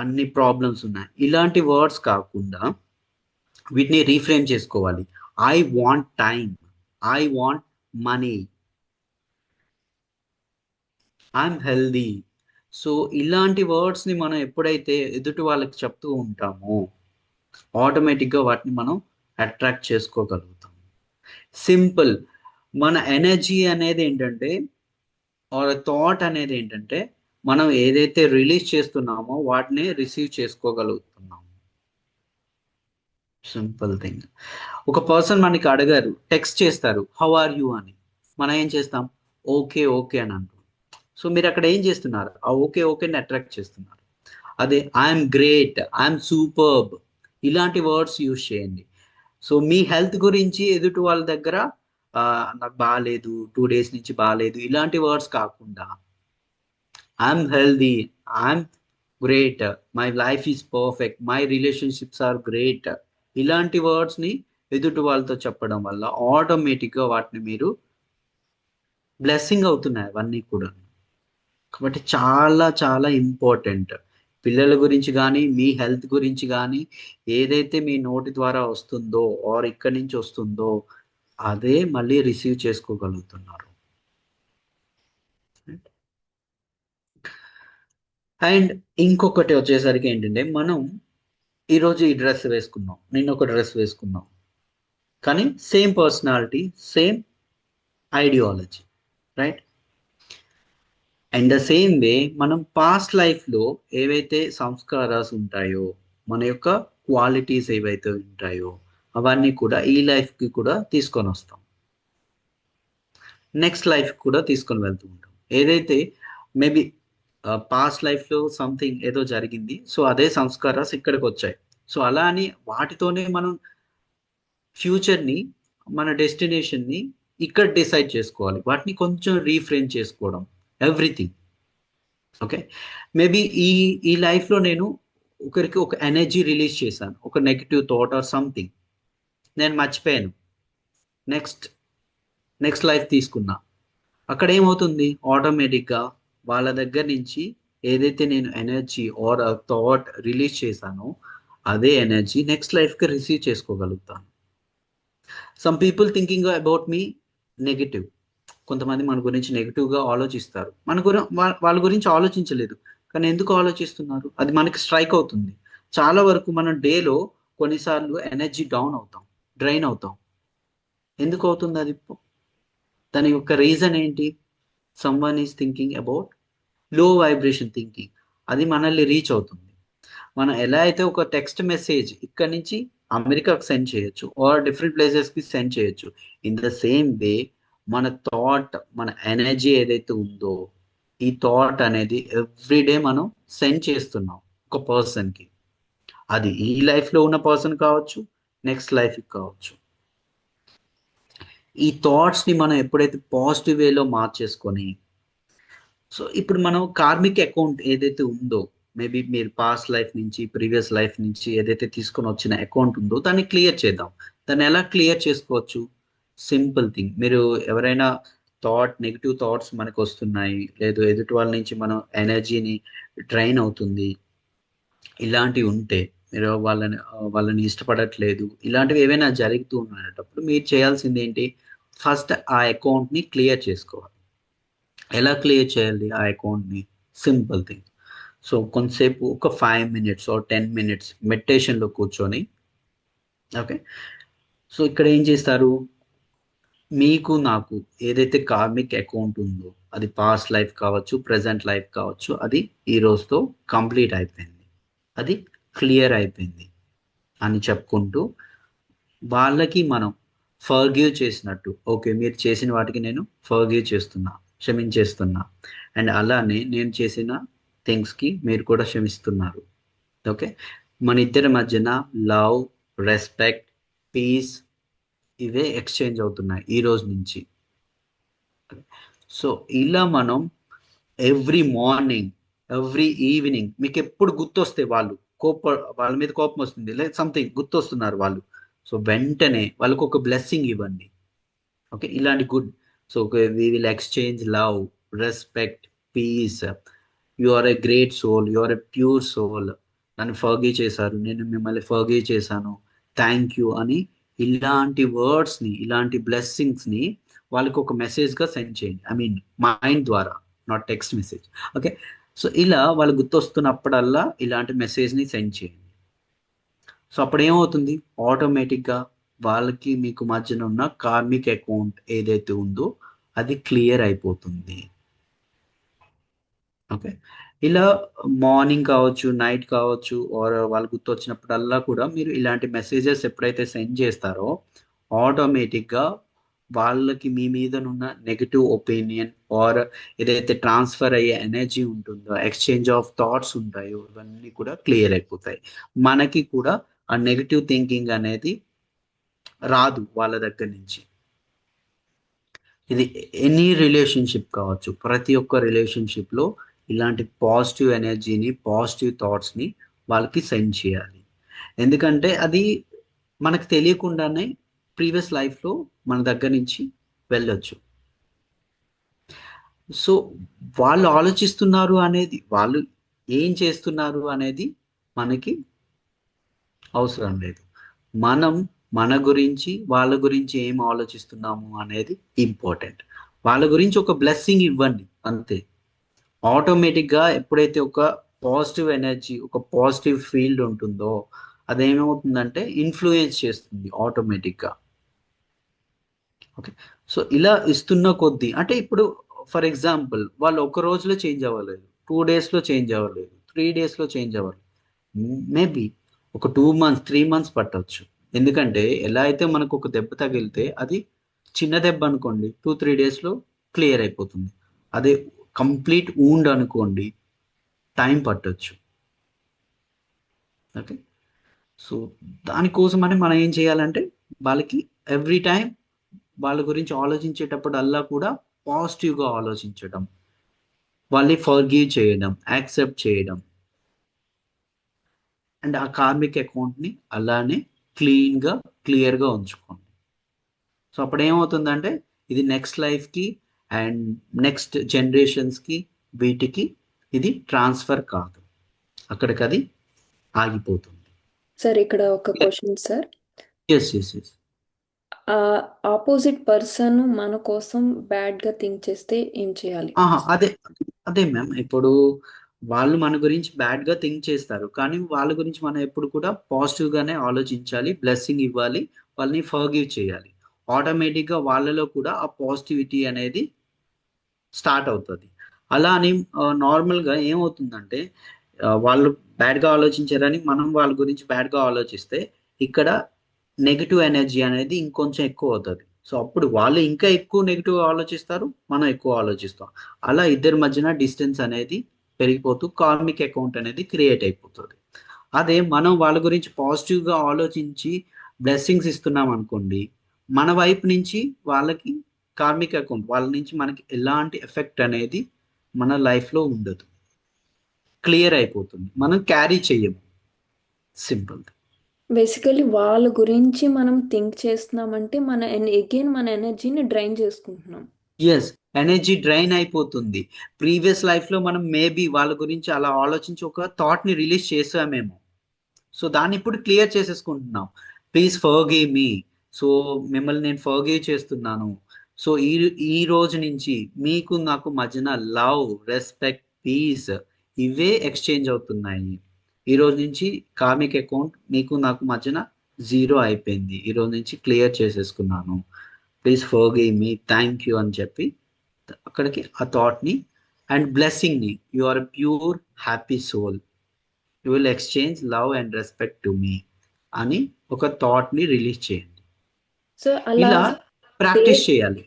అన్ని ప్రాబ్లమ్స్ ఉన్నాయి, ఇలాంటి వర్డ్స్ కాకుండా వీటిని రీఫ్రేమ్ చేసుకోవాలి. I want time, I want money, I'm healthy. So ఇలాంటి వర్డ్స్ని మనం ఎప్పుడైతే ఎదుటి వాళ్ళకి చెప్తూ ఉంటామో ఆటోమేటిక్గా వాటిని మనం అట్రాక్ట్ చేసుకోగలుగుతాం. సింపుల్. మన ఎనర్జీ అనేది ఏంటంటే, ఆర్ థాట్ అనేది ఏంటంటే, మనం ఏదైతే రిలీజ్ చేస్తున్నామో వాటిని రిసీవ్ చేసుకోగలుగుతున్నాము. Simple thing. ఒక పర్సన్ మనకి అడగారు, టెక్స్ట్ చేస్తారు హౌ ఆర్ యూ అని, మనం ఏం చేస్తాం? ఓకే ఓకే అని అంటాం. సో మీరు అక్కడ ఏం చేస్తున్నారు? ఆ ఓకే ఓకేని అట్రాక్ట్ చేస్తున్నారు. అదే ఐఎమ్ గ్రేట్, ఐఎమ్ సూపర్బ్, ఇలాంటి వర్డ్స్ యూజ్ చేయండి. సో మీ హెల్త్ గురించి ఎదుటి వాళ్ళ దగ్గర నాకు బాగాలేదు, 2 days నుంచి బాగాలేదు, ఇలాంటి వర్డ్స్ కాకుండా I'm healthy, I'm great, my life is perfect, my relationships are great, ఇలాంటి వర్డ్స్ని ఎదుటి వాళ్ళతో చెప్పడం వల్ల ఆటోమేటిక్గా వాటిని మీరు బ్లెస్సింగ్ అవుతున్నాయి అవన్నీ కూడా. కాబట్టి చాలా చాలా ఇంపార్టెంట్. పిల్లల గురించి కానీ, మీ హెల్త్ గురించి కానీ, ఏదైతే మీ నోటి ద్వారా వస్తుందో ఆర్ ఇక్కడి నుంచి వస్తుందో అదే మళ్ళీ రిసీవ్ చేసుకోగలుగుతున్నారు. అండ్ ఇంకొకటి వచ్చేసరికి ఏంటంటే, మనం ఈరోజు ఈ డ్రెస్ వేసుకున్నాం, నిన్న ఒక డ్రెస్ వేసుకున్నాం, కానీ same personality, same ideology, right? And the same వే మనం పాస్ట్ లైఫ్లో ఏవైతే సంస్కారాలు ఉంటాయో, మన యొక్క క్వాలిటీస్ ఏవైతే ఉంటాయో అవన్నీ కూడా ఈ లైఫ్కి కూడా తీసుకొని వస్తాం, నెక్స్ట్ లైఫ్ కూడా తీసుకొని వెళ్తూ ఉంటాం. ఏదైతే మేబీ పాస్ట్ లైఫ్లో సంథింగ్ ఏదో జరిగింది, సో అదే సంస్కారాలు ఇక్కడికి వచ్చాయి. సో అలా అని వాటితోనే మనం ఫ్యూచర్ని, మన డెస్టినేషన్ని ఇక్కడ డిసైడ్ చేసుకోవాలి. వాటిని కొంచెం రీఫ్రేమ్ చేసుకోవడం, ఎవ్రీథింగ్. ఓకే, మేబీ ఈ లైఫ్లో నేను ఒకరికి ఒక ఎనర్జీ రిలీజ్ చేశాను, ఒక నెగిటివ్ థాట్ ఆర్ సంథింగ్, నేను మర్చిపోయాను. నెక్స్ట్ నెక్స్ట్ లైఫ్ తీసుకున్నా, అక్కడ ఏమవుతుంది, ఆటోమేటిక్గా వాళ్ళ దగ్గర నుంచి ఏదైతే నేను ఎనర్జీ ఆర్ థాట్ రిలీజ్ చేశానో అదే ఎనర్జీ నెక్స్ట్ లైఫ్కి రిసీవ్ చేసుకోగలుగుతాను. Some people thinking about me negative, కొంతమంది మన గురించి నెగిటివ్గా ఆలోచిస్తారు, వాళ్ళ గురించి ఆలోచించలేదు, కానీ ఎందుకు ఆలోచిస్తున్నారు అది మనకి స్ట్రైక్ అవుతుంది. చాలా వరకు మనం డేలో కొన్నిసార్లు ఎనర్జీ డౌన్ అవుతాం, డ్రైన్ అవుతాం. ఎందుకు అవుతుంది అది? దాని యొక్క రీజన్ ఏంటి? సమ్వన్ ఈస్ థింకింగ్ అబౌట్ లో వైబ్రేషన్ థింకింగ్, అది మనల్ని రీచ్ అవుతుంది. మనం ఎలా అయితే ఒక టెక్స్ట్ మెసేజ్ ఇక్కడ నుంచి అమెరికాకి సెండ్ చేయొచ్చు ఆర్ డిఫరెంట్ ప్లేసెస్కి సెండ్ చేయొచ్చు, ఇన్ ద సేమ్ వే మన థాట్, మన ఎనర్జీ ఏదైతే ఉందో ఈ థాట్ అనేది ఎవ్రీడే మనం సెండ్ చేస్తున్నాం ఒక పర్సన్కి. అది ఈ లైఫ్లో ఉన్న పర్సన్ కావచ్చు, నెక్స్ట్ లైఫ్కి కావచ్చు. ఈ థాట్స్ని మనం ఎప్పుడైతే పాజిటివ్ వేలో మార్చేసుకొని, సో ఇప్పుడు మనం కార్మిక్ అకౌంట్ ఏదైతే ఉందో, మేబీ మీరు పాస్ట్ లైఫ్ నుంచి ప్రీవియస్ లైఫ్ నుంచి ఏదైతే తీసుకొని వచ్చిన అకౌంట్ ఉందో దాన్ని క్లియర్ చేద్దాం. దాన్ని ఎలా క్లియర్ చేసుకోవచ్చు? సింపుల్ థింగ్, మీరు ఎవరైనా నెగిటివ్ థాట్స్ మనకు వస్తున్నాయి, లేదు ఎదుటి వాళ్ళ నుంచి మనం ఎనర్జీని డ్రైన్ అవుతుంది, ఇలాంటివి ఉంటే, మీరు వాళ్ళని ఇష్టపడట్లేదు, ఇలాంటివి ఏవైనా జరుగుతూ ఉన్నప్పుడు మీరు చేయాల్సింది ఏంటి? ఫస్ట్ ఆ అకౌంట్ని క్లియర్ చేసుకోవాలి. ఎలా క్లియర్ చేయాలి ఆ అకౌంట్ని? Simple thing. సో కొంతసేపు ఒక 5 minutes or 10 minutes మెడిటేషన్లో కూర్చొని, ఓకే, సో ఇక్కడ ఏం చేస్తారు, మీకు నాకు ఏదైతే కార్మిక్ అకౌంట్ ఉందో అది పాస్ట్ లైఫ్ కావచ్చు, ప్రజెంట్ లైఫ్ కావచ్చు, అది ఈ రోజుతో కంప్లీట్ అయిపోయింది, అది క్లియర్ అయిపోయింది అని చెప్పుకుంటూ వాళ్ళకి మనం ఫర్గివ్ చేసినట్టు, ఓకే మీరు చేసిన వాటికి నేను ఫర్గివ్ చేస్తున్నా, క్షమించేస్తున్నా, అండ్ అలానే నేను చేసిన థింగ్స్కి మీరు కూడా క్షమిస్తున్నారు. ఓకే, మన ఇద్దరి మధ్యన లవ్, రెస్పెక్ట్, పీస్ ఇవే ఎక్స్చేంజ్ అవుతున్నాయి ఈ రోజు నుంచి. సో ఇలా మనం ఎవ్రీ మార్నింగ్, ఎవ్రీ ఈవినింగ్, మీకు ఎప్పుడు గుర్తొస్తే వాళ్ళ మీద కోపం వస్తుంది, లేదా సంథింగ్ గుర్తొస్తున్నారు వాళ్ళు, సో వెంటనే వాళ్ళకు ఒక బ్లెస్సింగ్ ఇవ్వండి. ఓకే, ఇలాంటి good. So we will exchange love, respect, peace, you are a great soul, you are a pure soul, నన్ను ఫర్గివ్ చేశారు, నేను మిమ్మల్ని ఫర్గివ్ చేశాను, థ్యాంక్ యూ అని ఇలాంటి వర్డ్స్ని, ఇలాంటి బ్లెస్సింగ్స్ని వాళ్ళకి ఒక మెసేజ్గా సెండ్ చేయండి. ఐ మీన్ మైండ్ ద్వారా, not text message. Okay, so ఇలా వాళ్ళు గుర్తొస్తున్నప్పుడల్లా ఇలాంటి మెసేజ్ని సెండ్ చేయండి. సో అప్పుడు ఏమవుతుంది, ఆటోమేటిక్గా వాళ్ళకి మీకు మధ్యన ఉన్న కార్మిక్ అకౌంట్ ఏదైతే ఉందో అది క్లియర్ అయిపోతుంది. ఓకే, ఇలా మార్నింగ్ కావచ్చు, నైట్ కావచ్చు, ఆర్ వాళ్ళు గుర్తొచ్చినప్పుడల్లా కూడా మీరు ఇలాంటి మెసేజెస్ ఎప్పుడైతే సెండ్ చేస్తారో ఆటోమేటిక్గా వాళ్ళకి మీ మీదనున్న నెగిటివ్ ఒపీనియన్ ఆర్ ఏదైతే ట్రాన్స్ఫర్ అయ్యే ఎనర్జీ ఉంటుందో, ఎక్స్చేంజ్ ఆఫ్ థాట్స్ ఉంటాయో, ఇవన్నీ కూడా క్లియర్ అయిపోతాయి. మనకి కూడా ఆ నెగిటివ్ థింకింగ్ అనేది రాదు వాళ్ళ దగ్గర నుంచి. ఇది ఎనీ రిలేషన్షిప్ కావచ్చు, ప్రతి ఒక్క రిలేషన్షిప్లో ఇలాంటి పాజిటివ్ ఎనర్జీని, పాజిటివ్ థాట్స్ని వాళ్ళకి సెండ్ చేయాలి. ఎందుకంటే అది మనకు తెలియకుండానే ప్రీవియస్ లైఫ్లో మన దగ్గర నుంచి వెళ్ళొచ్చు. సో వాళ్ళు ఆలోచిస్తున్నారు అనేది, వాళ్ళు ఏం చేస్తున్నారు అనేది మనకి అవసరం లేదు. మనం మన గురించి, వాళ్ళ గురించి ఏం ఆలోచిస్తున్నాము అనేది ఇంపార్టెంట్. వాళ్ళ గురించి ఒక బ్లెస్సింగ్ ఇవ్వండి అంతే. ఆటోమేటిక్గా ఎప్పుడైతే ఒక పాజిటివ్ ఎనర్జీ, ఒక పాజిటివ్ ఫీల్డ్ ఉంటుందో అదేమవుతుందంటే ఇన్ఫ్లుయెన్స్ చేస్తుంది ఆటోమేటిక్గా. ఓకే, సో ఇలా ఇస్తున్న కొద్దీ, అంటే ఇప్పుడు ఫర్ ఎగ్జాంపుల్ వాళ్ళు ఒక రోజులో చేంజ్ అవ్వలేదు, 2 daysలో చేంజ్ అవ్వలేదు, 3 daysలో చేంజ్ అవ్వలేదు, మేబీ ఒక 2 months 3 months పట్టవచ్చు. ఎందుకంటే ఎలా అయితే మనకు ఒక దెబ్బ తగిలితే అది చిన్న దెబ్బ అనుకోండి, 2-3 daysలో క్లియర్ అయిపోతుంది. అదే కంప్లీట్ వూండ్ అనుకోండి, టైం పట్టొచ్చు. ఓకే, సో దానికోసమని మనం ఏం చేయాలంటే వాళ్ళకి ఎవ్రీ టైం వాళ్ళ గురించి ఆలోచించేటప్పుడు అల్లా కూడా పాజిటివ్గా ఆలోచించడం, వాళ్ళని ఫర్గివ్ చేయడం, యాక్సెప్ట్ చేయడం, అండ్ ఆ కార్మిక్ అకౌంట్ని అలానే క్లీన్గా క్లియర్గా ఉంచుకోండి. సో అప్పుడు ఏమవుతుందంటే ఇది నెక్స్ట్ లైఫ్కి అండ్ నెక్స్ట్ జనరేషన్స్కి వీటికి ఇది ట్రాన్స్ఫర్ కాదు, అక్కడికి అది ఆగిపోతుంది. సార్ ఇక్కడ ఒక question sir. Yes yes yes. Opposite person మన కోసం బ్యాడ్గా థింక్ చేస్తే ఏం చేయాలి? అదే అదే మ్యామ్, ఇప్పుడు వాళ్ళు మన గురించి బ్యాడ్గా థింక్ చేస్తారు, కానీ వాళ్ళ గురించి మనం ఎప్పుడు కూడా పాజిటివ్గానే ఆలోచించాలి, బ్లెస్సింగ్ ఇవ్వాలి, వాళ్ళని ఫర్గివ్ చేయాలి. ఆటోమేటిక్గా వాళ్ళలో కూడా ఆ పాజిటివిటీ అనేది స్టార్ట్ అవుతుంది. అలా అని నార్మల్గా ఏమవుతుందంటే వాళ్ళు బ్యాడ్గా ఆలోచించారని మనం వాళ్ళ గురించి బ్యాడ్గా ఆలోచిస్తే ఇక్కడ నెగిటివ్ ఎనర్జీ అనేది ఇంకొంచెం ఎక్కువ అవుతుంది. సో అప్పుడు వాళ్ళు ఇంకా ఎక్కువ నెగిటివ్ ఆలోచిస్తారు, మనం ఎక్కువ ఆలోచిస్తాం. అలా ఇద్దరి మధ్యన డిస్టెన్స్ అనేది పెరిగిపోతూ కార్మిక్ అకౌంట్ అనేది క్రియేట్ అయిపోతుంది. అదే మనం వాళ్ళ గురించి పాజిటివ్గా ఆలోచించి బ్లెస్సింగ్స్ ఇస్తున్నాం అనుకోండి, మన వైపు నుంచి వాళ్ళకి కార్మిక్ అకౌంట్ వాళ్ళ నుంచి మనకి ఎలాంటి ఎఫెక్ట్ అనేది మన లైఫ్లో ఉండదు, క్లియర్ అయిపోతుంది, మనం క్యారీ చెయ్యము. సింపుల్. బేసికలీ వాళ్ళ గురించి మనం థింక్ చేస్తున్నామంటే మన ఎనర్జీని డ్రైన్ చేసుకుంటున్నాం. ఎస్, ఎనర్జీ డ్రైన్ అయిపోతుంది. ప్రీవియస్ లైఫ్లో మనం మేబీ వాళ్ళ గురించి అలా ఆలోచించి ఒక థాట్ని రిలీజ్ చేసామేమో, సో దాన్ని ఇప్పుడు క్లియర్ చేసేసుకుంటున్నాం. ప్లీజ్ ఫర్గివ్ మీ, సో మిమ్మల్ని నేను ఫర్గివ్ చేస్తున్నాను. సో ఈ రోజు నుంచి మీకు నాకు మధ్యన లవ్, రెస్పెక్ట్, పీస్ ఇవే ఎక్స్చేంజ్ అవుతున్నాయి. ఈ రోజు నుంచి కార్మిక్ అకౌంట్ మీకు నాకు మధ్యన జీరో అయిపోయింది, ఈ రోజు నుంచి క్లియర్ చేసేసుకున్నాను, please forgive me, thank you అని చెప్పి అక్కడికి ఆ థాట్ని అండ్ బ్లెస్సింగ్ని, you are pure happy soul, you will exchange love and respect to me అని ఒక థాట్ని రిలీజ్ చేయండి. సో అలా ఇలా ప్రాక్టీస్ చేయాలి.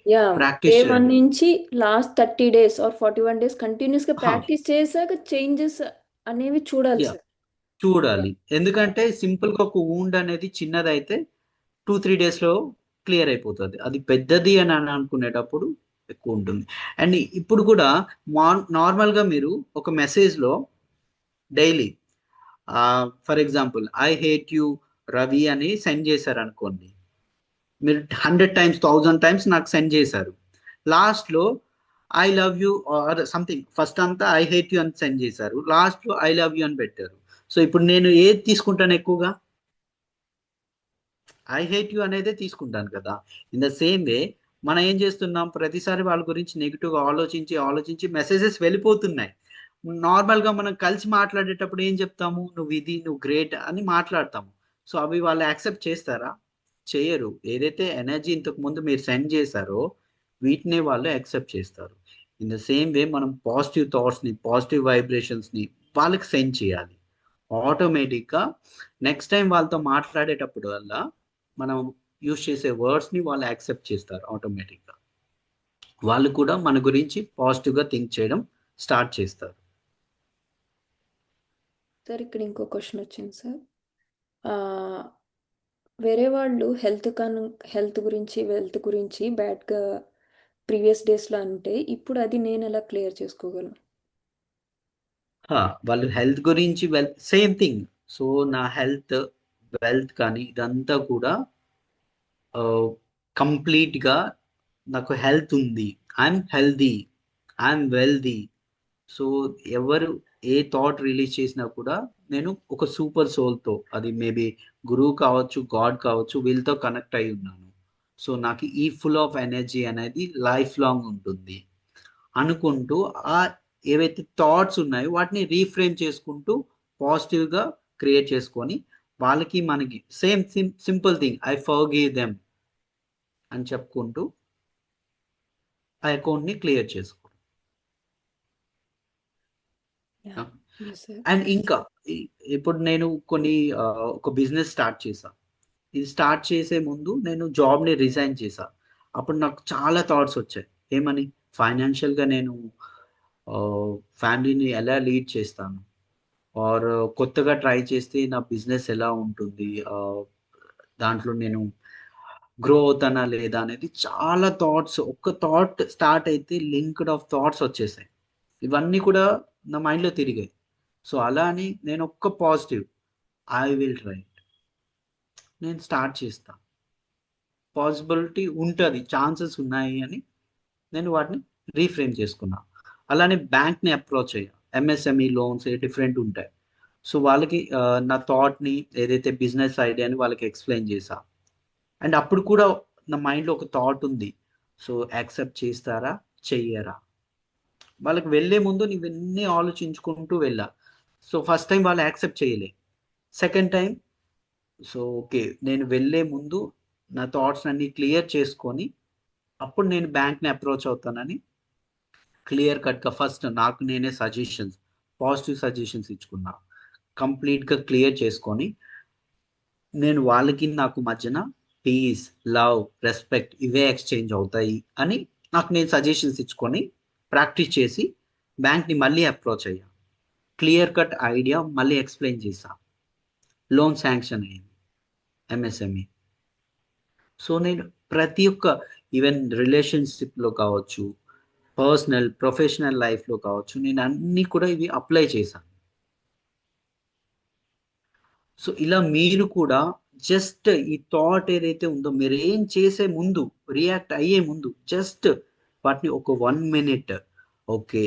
డే 1 నుంచి లాస్ట్ 30 days ఆర్ 41 days కంటిన్యూస్గా ప్రాక్టీస్ చేశాక చేంజెస్ అనేవి చూడాలి సార్. చూడాలి, ఎందుకంటే సింపుల్గా ఒక వూండ్ అనేది చిన్నదైతే 2-3 డేస్లో క్లియర్ అయిపోతుంది, అది పెద్దది అని అనుకునేటప్పుడు ఎక్కువ ఉంటుంది. అండ్ ఇప్పుడు కూడా నార్మల్గా మీరు ఒక మెసేజ్లో daily for example I hate you Ravi అని సెండ్ చేశారు అనుకోండి, మీరు 100 times 1000 times నాకు సెండ్ చేశారు, లాస్ట్లో I love you or something, first అంతా ఐ హేట్ యూ అని సెండ్ చేశారు, లాస్ట్లో ఐ లవ్ యూ అని పెట్టారు. సో ఇప్పుడు నేను ఏది తీసుకుంటాను ఎక్కువగా? ఐ హేట్ యూ అనేదే తీసుకుంటాను కదా. ఇన్ ద సేమ్ వే మనం ఏం చేస్తున్నాం, ప్రతిసారి వాళ్ళ గురించి నెగిటివ్గా ఆలోచించి ఆలోచించి మెసేజెస్ వెళ్ళిపోతున్నాయి. నార్మల్గా మనం కలిసి మాట్లాడేటప్పుడు ఏం చెప్తాము, నువ్వు ఇది, నువ్వు గ్రేట్ అని మాట్లాడతాము. సో అవి వాళ్ళు యాక్సెప్ట్ చేస్తారా? చేయరు. ఏదైతే ఎనర్జీ ఇంతకు ముందు మీరు సెండ్ చేశారో వీటినే వాళ్ళు యాక్సెప్ట్ చేస్తారు. ఇన్ ద సేమ్ వే మనం పాజిటివ్ థాట్స్ని, పాజిటివ్ వైబ్రేషన్స్ని వాళ్ళకి సెండ్ చేయాలి. ఆటోమేటిక్గా నెక్స్ట్ టైం వాళ్ళతో మాట్లాడేటప్పుడు వల్ల మనం యూజ్ చేసే వర్డ్స్ని వాళ్ళు యాక్సెప్ట్ చేస్తారు. ఆటోమేటిక్గా వాళ్ళు కూడా మన గురించి పాజిటివ్గా థింక్ చేయడం స్టార్ట్ చేస్తారు. సార్ ఇక్కడ ఇంకో క్వశ్చన్ వచ్చింది సార్. వేరే వాళ్ళు హెల్త్ గురించి వెల్త్ గురించి బ్యాడ్గా ప్రీవియస్ డేస్లో అంటే ఇప్పుడు అది నేను ఎలా క్లియర్ చేసుకోగలను? వాళ్ళు హెల్త్ గురించి సేమ్ థింగ్. సో నా హెల్త్, వెల్త్ కానీ ఇదంతా కూడా కంప్లీట్గా నాకు హెల్త్ ఉంది, I'm healthy, I'm wealthy. So ఎవరు ఏ థాట్ రిలీజ్ చేసినా కూడా నేను ఒక సూపర్ సోల్తో, అది మేబీ గురువు కావచ్చు, గాడ్ కావచ్చు, వీళ్ళతో కనెక్ట్ అయి ఉన్నాను. సో నాకు ఈ ఫుల్ ఆఫ్ ఎనర్జీ అనేది లైఫ్ లాంగ్ ఉంటుంది అనుకుంటూ ఆ ఏవైతే థాట్స్ ఉన్నాయో వాటిని రీఫ్రేమ్ చేసుకుంటూ పాజిటివ్గా క్రియేట్ చేసుకొని వాళ్ళకి మనకి same simple thing, I forgive them అని చెప్పుకుంటూ ఆ అకౌంట్ని క్లియర్ చేసుకో. అండ్ ఇంకా ఇప్పుడు నేను ఒక బిజినెస్ స్టార్ట్ చేశాను. ఇది స్టార్ట్ చేసే ముందు నేను జాబ్ని రిజైన్ చేశాను. అప్పుడు నాకు చాలా థాట్స్ వచ్చాయి, ఏమని, ఫైనాన్షియల్గా నేను ఫ్యామిలీని ఎలా లీడ్ చేస్తాను, ఆర్ కొత్తగా ట్రై చేస్తే నా బిజినెస్ ఎలా ఉంటుంది, దాంట్లో నేను గ్రో అవుతానా లేదా అనేది చాలా థాట్స్. ఒక్క థాట్ స్టార్ట్ అయితే లింక్డ్ ఆఫ్ థాట్స్ వచ్చేసాయి. ఇవన్నీ కూడా నా మైండ్లో తిరిగాయి. సో అలా అని నేను ఒక్క positive, I will try it, నేను స్టార్ట్ చేస్తా, పాసిబిలిటీ ఉంటుంది, ఛాన్సెస్ ఉన్నాయి అని నేను వాటిని రీఫ్రేమ్ చేసుకున్నా. అలానే బ్యాంక్ని అప్రోచ్ అయ్యా. ఎంఎస్ఎంఈ లోన్స్ డిఫరెంట్ ఉంటాయి. సో వాళ్ళకి నా థాట్ని, ఏదైతే బిజినెస్ ఐడియాని వాళ్ళకి ఎక్స్ప్లెయిన్ చేశా. అండ్ అప్పుడు కూడా నా మైండ్లో ఒక థాట్ ఉంది, సో యాక్సెప్ట్ చేస్తారా చెయ్యరా. వాళ్ళకి వెళ్ళే ముందు ఇవన్నీ ఆలోచించుకుంటూ వెళ్ళా. సో ఫస్ట్ టైం వాళ్ళు యాక్సెప్ట్ చేయలే. సెకండ్ టైం సో ఓకే, నేను వెళ్ళే ముందు నా థాట్స్ అన్ని క్లియర్ చేసుకొని అప్పుడు నేను బ్యాంక్ని అప్రోచ్ అవుతానని క్లియర్ కట్గా ఫస్ట్ నాకు నేనే సజెషన్స్, పాజిటివ్ సజెషన్స్ ఇచ్చుకున్నా. కంప్లీట్గా క్లియర్ చేసుకొని నేను వాళ్ళకి నాకు మధ్యన పీస్, లవ్, రెస్పెక్ట్ ఇవే ఎక్స్చేంజ్ అవుతాయి అని నాకు నేను సజెషన్స్ ఇచ్చుకొని ప్రాక్టీస్ చేసి బ్యాంక్ని మళ్ళీ అప్రోచ్ అయ్యా. క్లియర్ కట్ ఐడియా మళ్ళీ ఎక్స్ప్లెయిన్ చేశా. లోన్ శాంక్షన్ అయ్యింది ఎంఎస్ఎంఈ. సో నేను ప్రతి ఒక్క ఈవెన్ రిలేషన్షిప్లో కావచ్చు, పర్సనల్ ప్రొఫెషనల్ లైఫ్లో కావచ్చు, నేను అన్నీ కూడా ఇవి అప్లై చేశాను. సో ఇలా మీరు కూడా జస్ట్ ఈ థాట్ ఏదైతే ఉందో, మీరు ఏం చేసే ముందు, రియాక్ట్ అయ్యే ముందు జస్ట్ వాటిని ఒక 1 minute ఓకే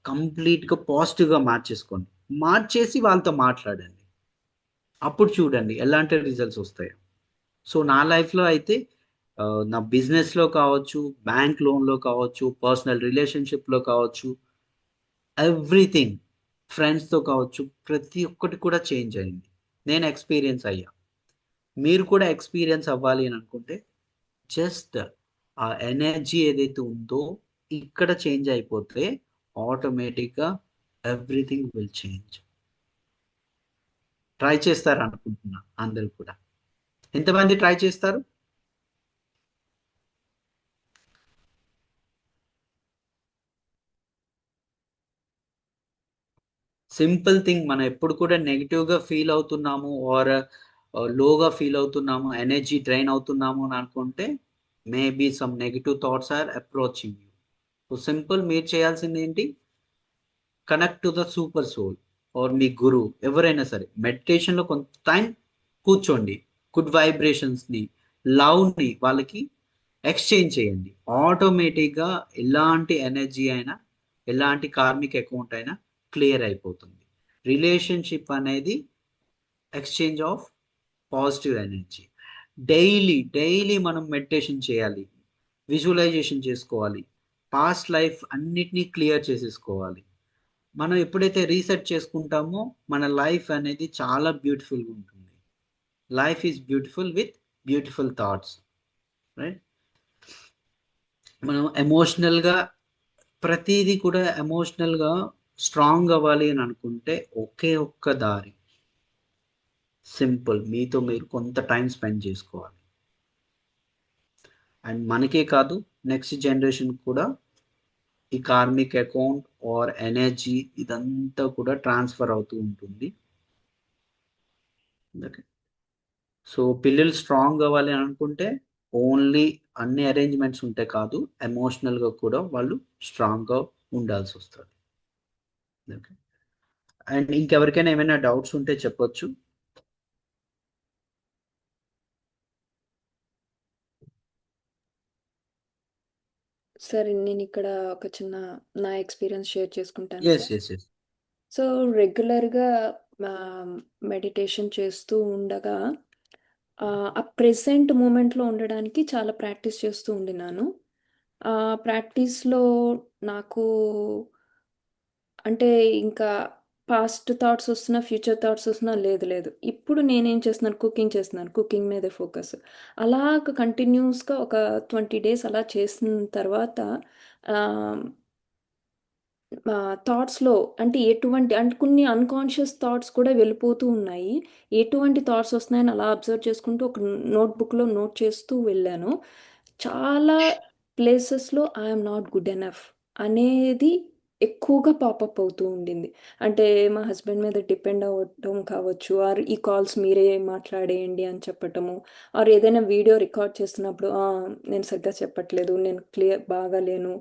కంప్లీట్గా పాజిటివ్గా మార్చేసుకోండి. మార్చేసి వాళ్ళతో మాట్లాడండి. అప్పుడు చూడండి ఎలాంటి రిజల్ట్స్ వస్తాయో. సో నా లైఫ్లో అయితే నా బిజినెస్లో కావచ్చు, బ్యాంక్ లోన్లో కావచ్చు, పర్సనల్ రిలేషన్షిప్లో కావచ్చు, ఎవ్రీథింగ్, ఫ్రెండ్స్తో కావచ్చు, ప్రతి ఒక్కటి కూడా చేంజ్ అయింది. నేను ఎక్స్పీరియన్స్ అయ్యా. మీరు కూడా ఎక్స్పీరియన్స్ అవ్వాలి అని అనుకుంటే జస్ట్ ఆ ఎనర్జీ ఏదైతే ఉందో ఇక్కడ చేంజ్ అయిపోతే ఆటోమేటిక్గా ఎవ్రీథింగ్ విల్ చేంజ్. ట్రై చేస్తారు అనుకుంటున్నా అందరూ కూడా. ఎంతమంది ట్రై చేస్తారు? సింపుల్ థింగ్, మనం ఎప్పుడు కూడా నెగిటివ్గా ఫీల్ అవుతున్నాము ఆర్ లోగా ఫీల్ అవుతున్నాము, ఎనర్జీ డ్రైన్ అవుతున్నాము అని అనుకుంటే maybe some negative thoughts are approaching you. So simple, మీరు చేయాల్సింది ఏంటి, connect to the super soul or మీ గురు, ఎవరైనా సరే మెడిటేషన్లో కొంత టైం కూర్చోండి, గుడ్ వైబ్రేషన్స్ని, లవ్ని వాళ్ళకి ఎక్స్చేంజ్ చేయండి. ఆటోమేటిక్గా ఎలాంటి ఎనర్జీ అయినా, ఎలాంటి కార్మిక్ అకౌంట్ అయినా క్లియర్ అయిపోతుంది. రిలేషన్షిప్ అనేది exchange of positive energy. Daily మనం మెడిటేషన్ చేయాలి, విజువలైజేషన్ చేసుకోవాలి, పాస్ట్ లైఫ్ అన్నిటినీ క్లియర్ చేసేసుకోవాలి. మనం ఎప్పుడైతే రీసెట్ చేసుకుంటామో మన లైఫ్ అనేది చాలా బ్యూటిఫుల్గా ఉంటుంది. Life is beautiful with beautiful thoughts, right? మనం ఎమోషనల్గా ప్రతిదీ కూడా ఎమోషనల్గా స్ట్రాంగ్ అవ్వాలి అని అనుకుంటే ఒకే ఒక్క దారి, సింపుల్, మీతో మీరు కొంత టైం స్పెండ్ చేసుకోవాలి. అండ్ మనకే కాదు, నెక్స్ట్ జనరేషన్ కూడా ఈ కార్మిక్ అకౌంట్ ఆర్ ఎనర్జీ ఇదంతా కూడా ట్రాన్స్ఫర్ అవుతూ ఉంటుంది. ఓకే, సో పిల్లలు స్ట్రాంగ్ అవ్వాలి అని అనుకుంటే ఓన్లీ అన్ని అరేంజ్మెంట్స్ ఉంటే కాదు, ఎమోషనల్గా కూడా వాళ్ళు స్ట్రాంగ్గా ఉండాల్సి వస్తుంది. ఓకే, అండ్ ఇంకెవరికైనా ఏమైనా డౌట్స్ ఉంటే చెప్పొచ్చు. సరే, నేను ఇక్కడ ఒక చిన్న నా ఎక్స్పీరియన్స్ షేర్ చేసుకుంటాను yes sir. Yes yes so రెగ్యులర్గా మెడిటేషన్ చేస్తూ ఉండగా ఆ ప్రెసెంట్ మూమెంట్లో ఉండడానికి చాలా ప్రాక్టీస్ చేస్తూ ఉండినాను. ఆ ప్రాక్టీస్లో నాకు అంటే ఇంకా పాస్ట్ థాట్స్ వస్తున్నా, ఫ్యూచర్ థాట్స్ వస్తున్నా, లేదు ఇప్పుడు నేనేం చేస్తున్నాను, కుకింగ్ మీదే ఫోకస్. అలాగ కంటిన్యూస్గా ఒక 20 days అలా చేసిన తర్వాత థాట్స్లో అంటే కొన్ని అన్కాన్షియస్ థాట్స్ కూడా వెళ్ళిపోతూ ఉన్నాయి. ఎటువంటి థాట్స్ వస్తున్నాయని అలా అబ్జర్వ్ చేసుకుంటూ ఒక నోట్బుక్లో నోట్ చేస్తూ వెళ్ళాను. చాలా ప్లేసెస్లో ఐఎమ్ నాట్ గుడ్ ఎనఫ్ అనేది ఎక్కువగా పాపప్ అవుతూ ఉండింది. అంటే మా హస్బెండ్ మీద డిపెండ్ అవ్వటం కావచ్చు, ఆర్ ఈ కాల్స్ మీరే మాట్లాడేయండి అని చెప్పటము, ఆర్ ఏదైనా వీడియో రికార్డ్ చేస్తున్నప్పుడు నేను సరిగ్గా చెప్పట్లేదు, నేను బాగా లేను,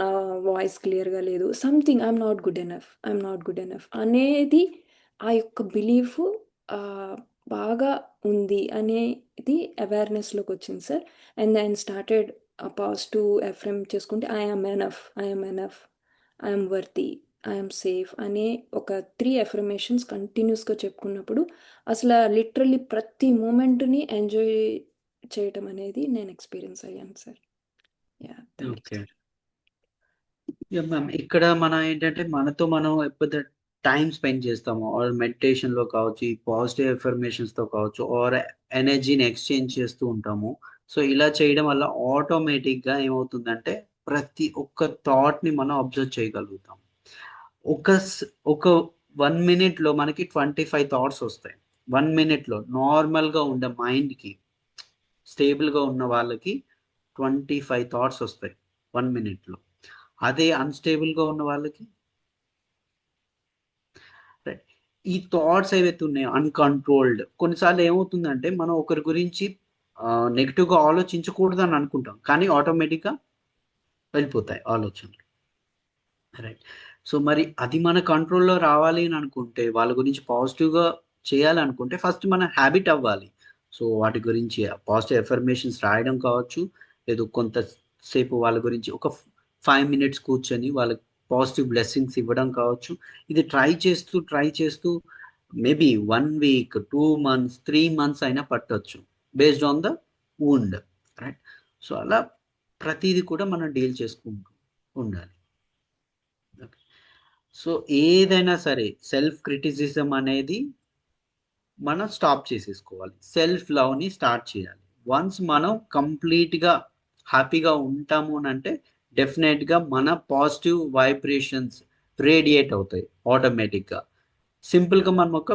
నా వాయిస్ క్లియర్గా లేదు, something I'm not good enough అనేది ఆ యొక్క బిలీఫ్ బాగా ఉంది అనేది అవేర్నెస్లోకి వచ్చింది sir. And then started positive affirm చేసుకుంటే ఐఎమ్ వర్తీ, ఐఎమ్ సేఫ్ అనే ఒక 3 ఎఫర్మేషన్స్ కంటిన్యూస్గా చెప్పుకున్నప్పుడు అసలు లిటరల్లీ ప్రతి మూమెంట్ని ఎంజాయ్ చేయటం అనేది నేను ఎక్స్పీరియన్స్ అయ్యాను sir. Yeah, thank you okay sir. Ma'am, ఇక్కడ మనం ఏంటంటే మనతో మనం ఎప్పుడైతే టైం స్పెండ్ చేస్తామో, ఆర్ మెడిటేషన్లో కావచ్చు, ఈ పాజిటివ్ ఎఫర్మేషన్స్తో కావచ్చు, ఆర్ ఎనర్జీని ఎక్స్చేంజ్ చేస్తూ ఉంటాము. సో ఇలా చేయడం వల్ల ఆటోమేటిక్గా ఏమవుతుందంటే ప్రతి ఒక్క థాట్ని మనం అబ్జర్వ్ చేయగలుగుతాం. ఒక 1 మినిట్లో మనకి 25 థాట్స్ వస్తాయి. 1 మినిట్లో నార్మల్గా ఉండే మైండ్కి, స్టేబుల్గా ఉన్న వాళ్ళకి 25 థాట్స్ వస్తాయి 1 మినిట్లో. అదే అన్స్టేబుల్గా ఉన్న వాళ్ళకి రైట్, ఈ థాట్స్ ఏవైతే ఉన్నాయో అన్కంట్రోల్డ్, కొన్నిసార్లు ఏమవుతుందంటే మనం ఒకరి గురించి నెగిటివ్గా ఆలోచించకూడదు అని అనుకుంటాం, కానీ ఆటోమేటిక్గా వెళ్ళిపోతాయి ఆలోచనలు. రైట్. సో మరి అది మన కంట్రోల్లో రావాలి అని అనుకుంటే, వాళ్ళ గురించి పాజిటివ్గా చేయాలనుకుంటే ఫస్ట్ మన హ్యాబిట్ అవ్వాలి. సో వాటి గురించి పాజిటివ్ ఎఫర్మేషన్స్ రాయడం కావచ్చు, లేదు కొంతసేపు వాళ్ళ గురించి ఒక 5 మినిట్స్ కూర్చొని వాళ్ళకి పాజిటివ్ బ్లెస్సింగ్స్ ఇవ్వడం కావచ్చు. ఇది ట్రై చేస్తూ మేబీ 1 వీక్, 2 మంత్స్, 3 మంత్స్ అయినా పట్టొచ్చు, based on the wound. Right. So అలా ప్రతిదీ కూడా మనం డీల్ చేసుకుంటూ ఉండాలి. సో ఏదైనా సరే సెల్ఫ్ క్రిటిసిజం అనేది మనం స్టాప్ చేసేసుకోవాలి, సెల్ఫ్ లవ్ని స్టార్ట్ చేయాలి. వన్స్ మనం కంప్లీట్గా హ్యాపీగా ఉంటాము అని అంటే డెఫినెట్గా మన పాజిటివ్ వైబ్రేషన్స్ రేడియేట్ అవుతాయి ఆటోమేటిక్గా. సింపుల్గా మనం ఒక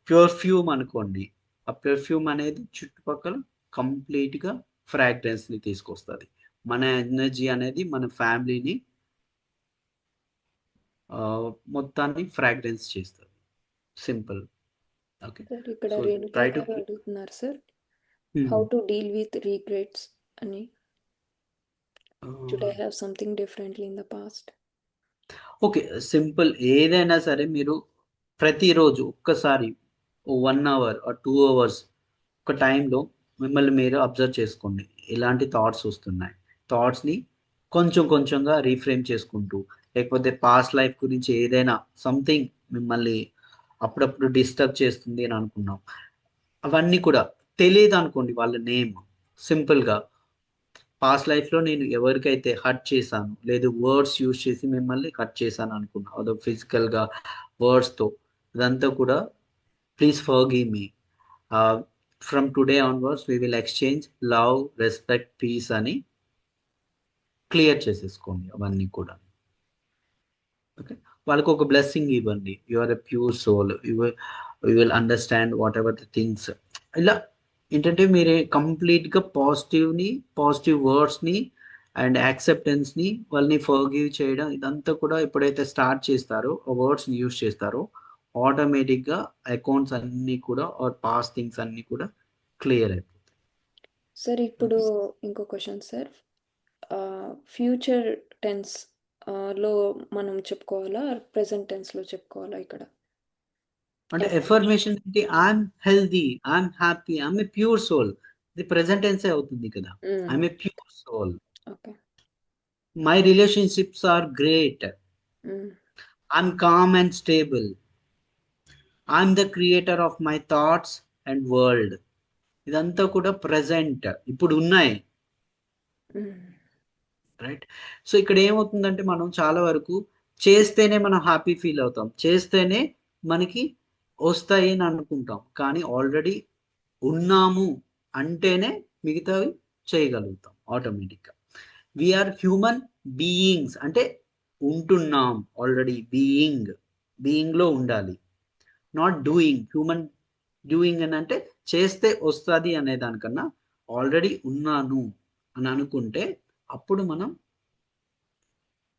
పెర్ఫ్యూమ్ అనుకోండి, ఆ పెర్ఫ్యూమ్ అనేది చుట్టుపక్కల కంప్లీట్గా ఫ్రాగ్రెన్స్ని తీసుకొస్తుంది. మన ఎనర్జీ అనేది మన ఫ్యామిలీని మొత్తాన్ని ఫ్రాగ్రెన్స్ చేస్తుంది. సింపుల్. ఓకే. సార్ ఇక్కడ సో రేణుకా ట్రై టు గారు అడుగుతున్నారు sir, how to deal with regrets అని. Should I have something differently in the past? Okay, simple. ఏదైనా సరే మీరు ప్రతిరోజు ఒక్కసారి 1 అవర్ ఆర్ 2 అవర్స్ ఒక టైంలో మిమ్మల్ని మీరు అబ్జర్వ్ చేసుకోండి, ఎలాంటి థాట్స్ వస్తున్నాయి. థాట్స్ని కొంచెం కొంచెంగా రీఫ్రేమ్ చేసుకుంటూ, లేకపోతే పాస్ట్ లైఫ్ గురించి ఏదైనా సంథింగ్ మిమ్మల్ని అప్పుడప్పుడు డిస్టర్బ్ చేస్తుంది అని అనుకున్నాం, అవన్నీ కూడా తెలియదు అనుకోండి వాళ్ళ నేమ్. సింపుల్గా పాస్ట్ లైఫ్లో నేను ఎవరికైతే హర్ట్ చేశాను, లేదు వర్డ్స్ యూజ్ చేసి మిమ్మల్ని హర్ట్ చేశాను అనుకున్నా, అదో ఫిజికల్గా వర్డ్స్తో, అదంతా కూడా please forgive me. From today onwards we will exchange love, respect, peace అని క్లియర్ చేసేసుకోండి అవన్నీ కూడా. ఓకే, వాళ్ళకు ఒక బ్లెస్సింగ్ ఇవ్వండి. You are a pure soul, you will understand whatever the things. ఇలా ఏంటంటే మీరు కంప్లీట్గా పాజిటివ్ వర్డ్స్ని అండ్ యాక్సెప్టెన్స్ని వాళ్ళని ఫర్గివ్ చేయడం, ఇదంతా కూడా ఎప్పుడైతే స్టార్ట్ చేస్తారో, ఆ వర్డ్స్ని యూజ్ చేస్తారో, ఆటోమేటిక్గా అకౌంట్స్ అన్నీ కూడా ఆర్ పాస్ట్ థింగ్స్ అన్నీ కూడా క్లియర్ అయిపోతాయి. సార్ ఇప్పుడు ఇంకో క్వశ్చన్ సార్, ఫ్యూచర్ టెన్స్ లో మనం చెప్పుకోవాలా, ప్రెసెంట్ టెన్స్లో చెప్పుకోవాలా ఇక్కడ? అంటే ఎఫర్మేషన్ ఏంటి? I'm healthy, I'm happy, I'm a pure soul. ఇది ప్రెసెంట్ టెన్సే అవుతుంది కదా. I'm a pure soul, okay. My relationships are great, I'm calm and stable, I'm the creator of my thoughts and world. ఇదంతా కూడా present, ఇప్పుడు ఉన్నాయి. Right. So ఇక్కడ ఏమవుతుందంటే మనం చాలా వరకు చేస్తేనే మనం హ్యాపీ ఫీల్ అవుతాం, చేస్తేనే మనకి వస్తాయి అని అనుకుంటాం, కానీ ఆల్రెడీ ఉన్నాము అంటేనే మిగతావి చేయగలుగుతాం ఆటోమేటిక్గా. వీఆర్ హ్యూమన్ బీయింగ్స్ అంటే ఉంటున్నాం ఆల్రెడీ. బీయింగ్లో ఉండాలి, నాట్ డూయింగ్. హ్యూమన్ డూయింగ్ అని అంటే చేస్తే వస్తుంది అనే దానికన్నా ఆల్రెడీ ఉన్నాను అని అనుకుంటే అప్పుడు మనం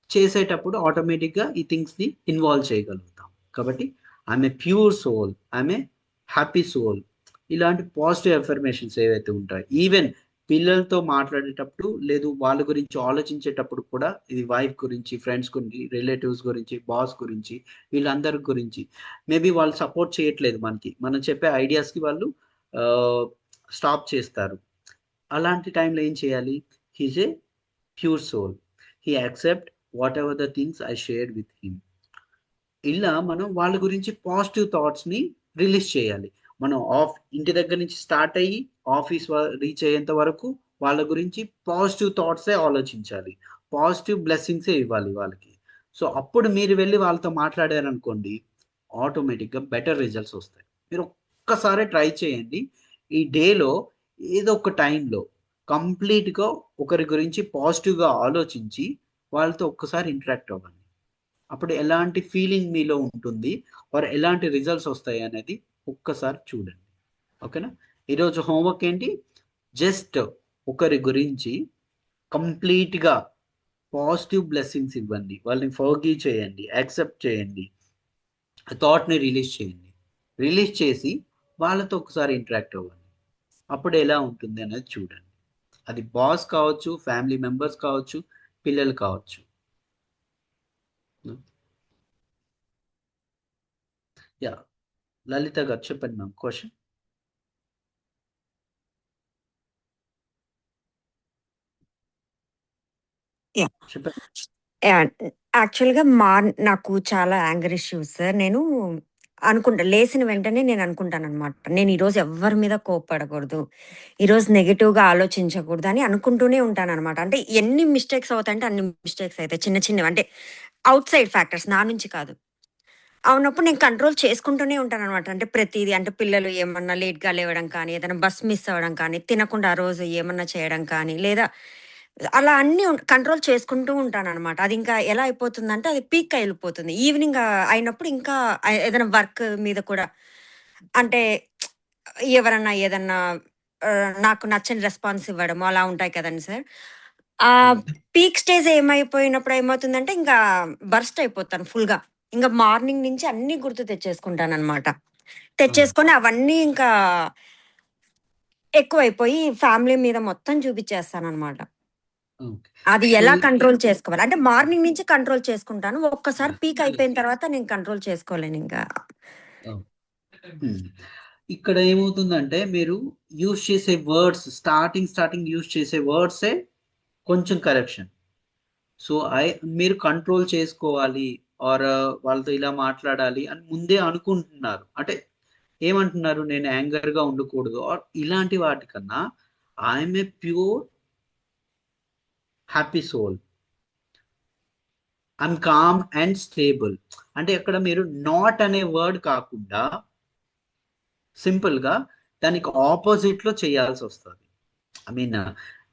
చేసేటప్పుడు ఆటోమేటిక్గా ఈ థింగ్స్ని ఇన్వాల్వ్ చేయగలుగుతాం. కాబట్టి I'm a pure soul, I'm a happy soul, ఇలాంటి పాజిటివ్ ఎఫర్మేషన్స్ ఏవైతే ఉంటాయి, ఈవెన్ పిల్లలతో మాట్లాడేటప్పుడు లేదు వాళ్ళ గురించి ఆలోచించేటప్పుడు కూడా ఇది వైఫ్ గురించి, ఫ్రెండ్స్ గురించి, రిలేటివ్స్ గురించి, బాస్ గురించి, వీళ్ళందరి గురించి మేబీ వాళ్ళు సపోర్ట్ చేయట్లేదు మనకి, మనం చెప్పే ఐడియాస్కి వాళ్ళు స్టాప్ చేస్తారు. అలాంటి టైంలో ఏం చేయాలి? He's a pure soul, he accept whatever the things I shared with him. ఇలా మనం వాళ్ళ గురించి పాజిటివ్ థాట్స్ని రిలీజ్ చేయాలి. మనం ఇంటి దగ్గర నుంచి స్టార్ట్ అయ్యి ఆఫీస్ రీచ్ అయ్యేంత వరకు వాళ్ళ గురించి పాజిటివ్ థాట్సే ఆలోచించాలి, పాజిటివ్ బ్లెస్సింగ్సే ఇవ్వాలి వాళ్ళకి. సో అప్పుడు మీరు వెళ్ళి వాళ్ళతో మాట్లాడారనుకోండి, ఆటోమేటిక్గా బెటర్ రిజల్ట్స్ వస్తాయి. మీరు ఒక్కసారి ట్రై చేయండి. ఈ డేలో ఏదో ఒక టైంలో కంప్లీట్గా ఒకరి గురించి పాజిటివ్గా ఆలోచించి వాళ్ళతో ఒక్కసారి ఇంటరాక్ట్ అవ్వండి. అప్పుడు ఎలాంటి ఫీలింగ్ మీలో ఉంటుంది, వారు ఎలాంటి రిజల్ట్స్ వస్తాయి అనేది ఒక్కసారి చూడండి. ఓకేనా? ఈరోజు హోంవర్క్ ఏంటి? జస్ట్ ఒకరి గురించి కంప్లీట్గా పాజిటివ్ బ్లెస్సింగ్స్ ఇవ్వండి, వాళ్ళని ఫర్గివ్ చేయండి, యాక్సెప్ట్ చేయండి, థాట్ని రిలీజ్ చేయండి. రిలీజ్ చేసి వాళ్ళతో ఒకసారి ఇంటరాక్ట్ అవ్వండి. అప్పుడు ఎలా ఉంటుంది అనేది చూడండి. అది బాస్ కావచ్చు, ఫ్యామిలీ మెంబర్స్ కావచ్చు, పిల్లలు కావచ్చు. యా, లలిత గారు చెప్పండి మ్యామ్ క్వశ్చన్. యా చెప్పండి. యాక్చువల్గా నాకు చాలా యాంగర్ ఇష్యూస్ సార్. నేను లేచిన వెంటనే నేను అనుకుంటాను అనమాట, నేను ఈరోజు ఎవరి మీద కోప్పడకూడదు, ఈరోజు నెగిటివ్గా ఆలోచించకూడదు అని అనుకుంటూనే ఉంటాను అనమాట. అంటే ఎన్ని మిస్టేక్స్ అవుతాయంటే అన్ని మిస్టేక్స్ అవుతాయి, చిన్న చిన్నవి, అంటే అవుట్ సైడ్ ఫ్యాక్టర్స్, నా నుంచి కాదు. అవునప్పుడు నేను కంట్రోల్ చేసుకుంటూనే ఉంటాననమాట. అంటే ప్రతీది, అంటే పిల్లలు ఏమన్నా లేట్‌గా లేవడం కానీ, ఏదైనా బస్ మిస్ అవ్వడం కానీ, తినకుండా ఆ రోజు ఏమన్నా చేయడం కానీ, లేదా అలా అన్నీ కంట్రోల్ చేసుకుంటూ ఉంటాననమాట. అది ఇంకా ఎలా అయిపోతుందంటే అది పీక్‌గా ఎళ్ళిపోతుంది. ఈవినింగ్ అయినప్పుడు ఇంకా ఏదైనా వర్క్ మీద కూడా, అంటే ఎవరన్నా ఏదన్నా నాకు నచ్చని రెస్పాన్స్ ఇవ్వడము అలా ఉంటాయి కదండీ సార్. ఆ పీక్ స్టేజ్ ఏమైపోయినప్పుడు ఏమవుతుందంటే ఇంకా బర్స్ట్ అయిపోతాను ఫుల్‌గా. ఇంక మార్నింగ్ నుంచి అన్నీ గుర్తు తెచ్చేసుకుంటాననమాట. తెచ్చేసుకొని అవన్నీ ఇంకా ఎక్కువైపోయి ఫ్యామిలీ మీద మొత్తం చూపిచ్చేస్తాననమాట. ఓకే. అది సో ఎలా కంట్రోల్ చేసుకోవాలి? అంటే మార్నింగ్ నుంచి కంట్రోల్ చేసుకుంటాను. ఒక్కసారి పీక్ అయిపోయిన ఓకే. తర్వాత నేను కంట్రోల్ చేసుకోలేనింకా. ఇక్కడ ఏమవుతుందంటే మీరు యూజ్ చేసే వర్డ్స్, స్టార్టింగ్ యూజ్ చేసే వర్డ్సే కొంచెం కరెక్షన్. సో మీరు కంట్రోల్ చేసుకోవాలి ఆర్ వాళ్ళతో ఇలా మాట్లాడాలి అని ముందే అనుకుంటున్నారు. అంటే ఏమంటున్నారు, నేను యాంగర్గా ఉండకూడదు ఆర్ ఇలాంటి వాటికన్నా I'm a pure happy soul, I'm calm and stable. అంటే అక్కడ మీరు నాట్ అనే వర్డ్ కాకుండా సింపుల్గా దానికి ఆపోజిట్లో చేయాల్సి వస్తుంది. ఐ మీన్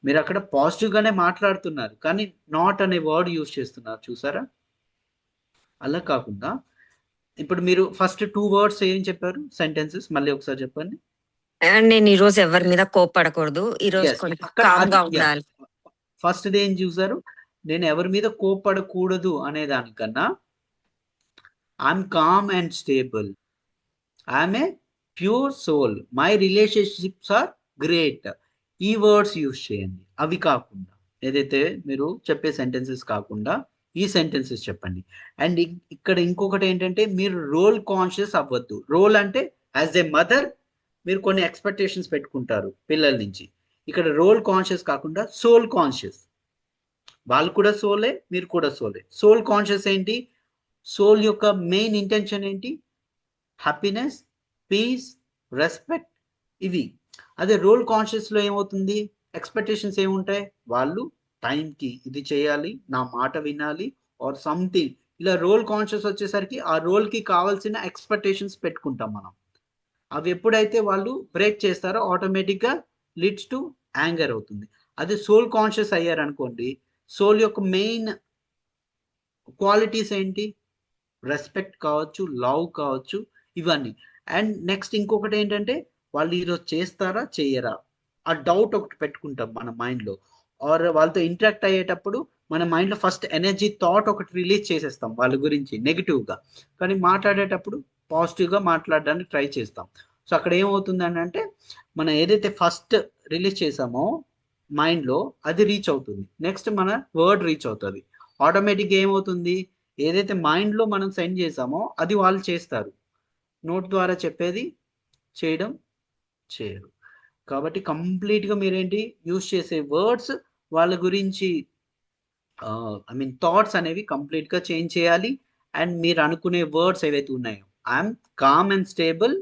మీరు అక్కడ పాజిటివ్గానే మాట్లాడుతున్నారు కానీ నాట్ అనే వర్డ్ యూజ్ చేస్తున్నారు, చూసారా? అలా కాకుండా ఇప్పుడు మీరు ఫస్ట్ 2 వర్డ్స్ ఏం చెప్పారు, సెంటెన్సెస్ మళ్ళీ ఒకసారి చెప్పండి. నేను ఈరోజు ఎవరి మీద కోప్పడకూడదు. ఈరోజు ఎస్, కొంచెం అక్కడ కామ్‌గా అది ఉండాలి. ఫస్ట్ ఏం చూసారు? నేను ఎవరి మీద కోప్పడకూడదు అనే దానికన్నా I'm calm and stable, I'm a pure soul, my relationships are great. ఈ వర్డ్స్ యూజ్ చేయండి. అవి కాకుండా ఏదైతే మీరు చెప్పే సెంటెన్సెస్ కాకుండా ఈ సెంటెన్సెస్ చెప్పండి. అండ్ ఇక్కడ ఇంకొకటి ఏంటంటే మీరు రోల్ కాన్షియస్ అవ్వద్దు. రోల్ అంటే యాజ్ ఏ మదర్ మీరు కొన్ని ఎక్స్పెక్టేషన్స్ పెట్టుకుంటారు పిల్లల నుంచి. ఇక్కడ రోల్ కాన్షియస్ కాకుండా సోల్ కాన్షియస్. వాళ్ళు కూడా సోలే, మీరు కూడా సోలే. సోల్ కాన్షియస్ ఏంటి? సోల్ యొక్క మెయిన్ ఇంటెన్షన్ ఏంటి? హ్యాపీనెస్, పీస్, రెస్పెక్ట్, ఇవి. అదే రోల్ కాన్షియస్లో ఏమవుతుంది? ఎక్స్పెక్టేషన్స్ ఏముంటాయి? వాళ్ళు టైంకి ఇది చేయాలి, నా మాట వినాలి ఆర్ సంథింగ్. ఇలా రోల్ కాన్షియస్ వచ్చేసరికి ఆ రోల్కి కావాల్సిన ఎక్స్పెక్టేషన్స్ పెట్టుకుంటాం మనం. అవి ఎప్పుడైతే వాళ్ళు బ్రేక్ చేస్తారో ఆటోమేటిక్గా లీడ్స్ టు యాంగర్ అవుతుంది. అదే సోల్ కాన్షియస్ అయ్యారనుకోండి, సోల్ యొక్క మెయిన్ క్వాలిటీస్ ఏంటి? రెస్పెక్ట్ కావచ్చు, లవ్ కావచ్చు, ఇవన్నీ. అండ్ నెక్స్ట్ ఇంకొకటి ఏంటంటే వాళ్ళు ఈరోజు చేస్తారా చేయరా ఆ డౌట్ ఒకటి పెట్టుకుంటాం మన మైండ్లో. ఆర్ వాళ్ళతో ఇంటరాక్ట్ అయ్యేటప్పుడు మన మైండ్లో ఫస్ట్ ఎనర్జీ థాట్ ఒకటి రిలీజ్ చేసేస్తాం వాళ్ళ గురించి నెగిటివ్గా, కానీ మాట్లాడేటప్పుడు పాజిటివ్గా మాట్లాడడానికి ట్రై చేస్తాం. సో అక్కడ ఏమవుతుందని అంటే మనం ఏదైతే ఫస్ట్ రిలీజ్ చేసామో మైండ్లో అది రీచ్ అవుతుంది. నెక్స్ట్ మన వర్డ్ రీచ్ అవుతుంది. ఆటోమేటిక్గా ఏమవుతుంది, ఏదైతే మైండ్లో మనం సెండ్ చేసామో అది వాళ్ళు చేస్తారు. నోట్ ద్వారా చెప్పేది చేయడం చేయరు. కాబట్టి కంప్లీట్గా మీరేంటి యూస్ చేసే వర్డ్స్ వాళ్ళ గురించి థాట్స్ అనేవి కంప్లీట్గా చేంజ్ చేయాలి. అండ్ మీరు అనుకునే వర్డ్స్ ఏవైతే ఉన్నాయో, I'm calm and stable,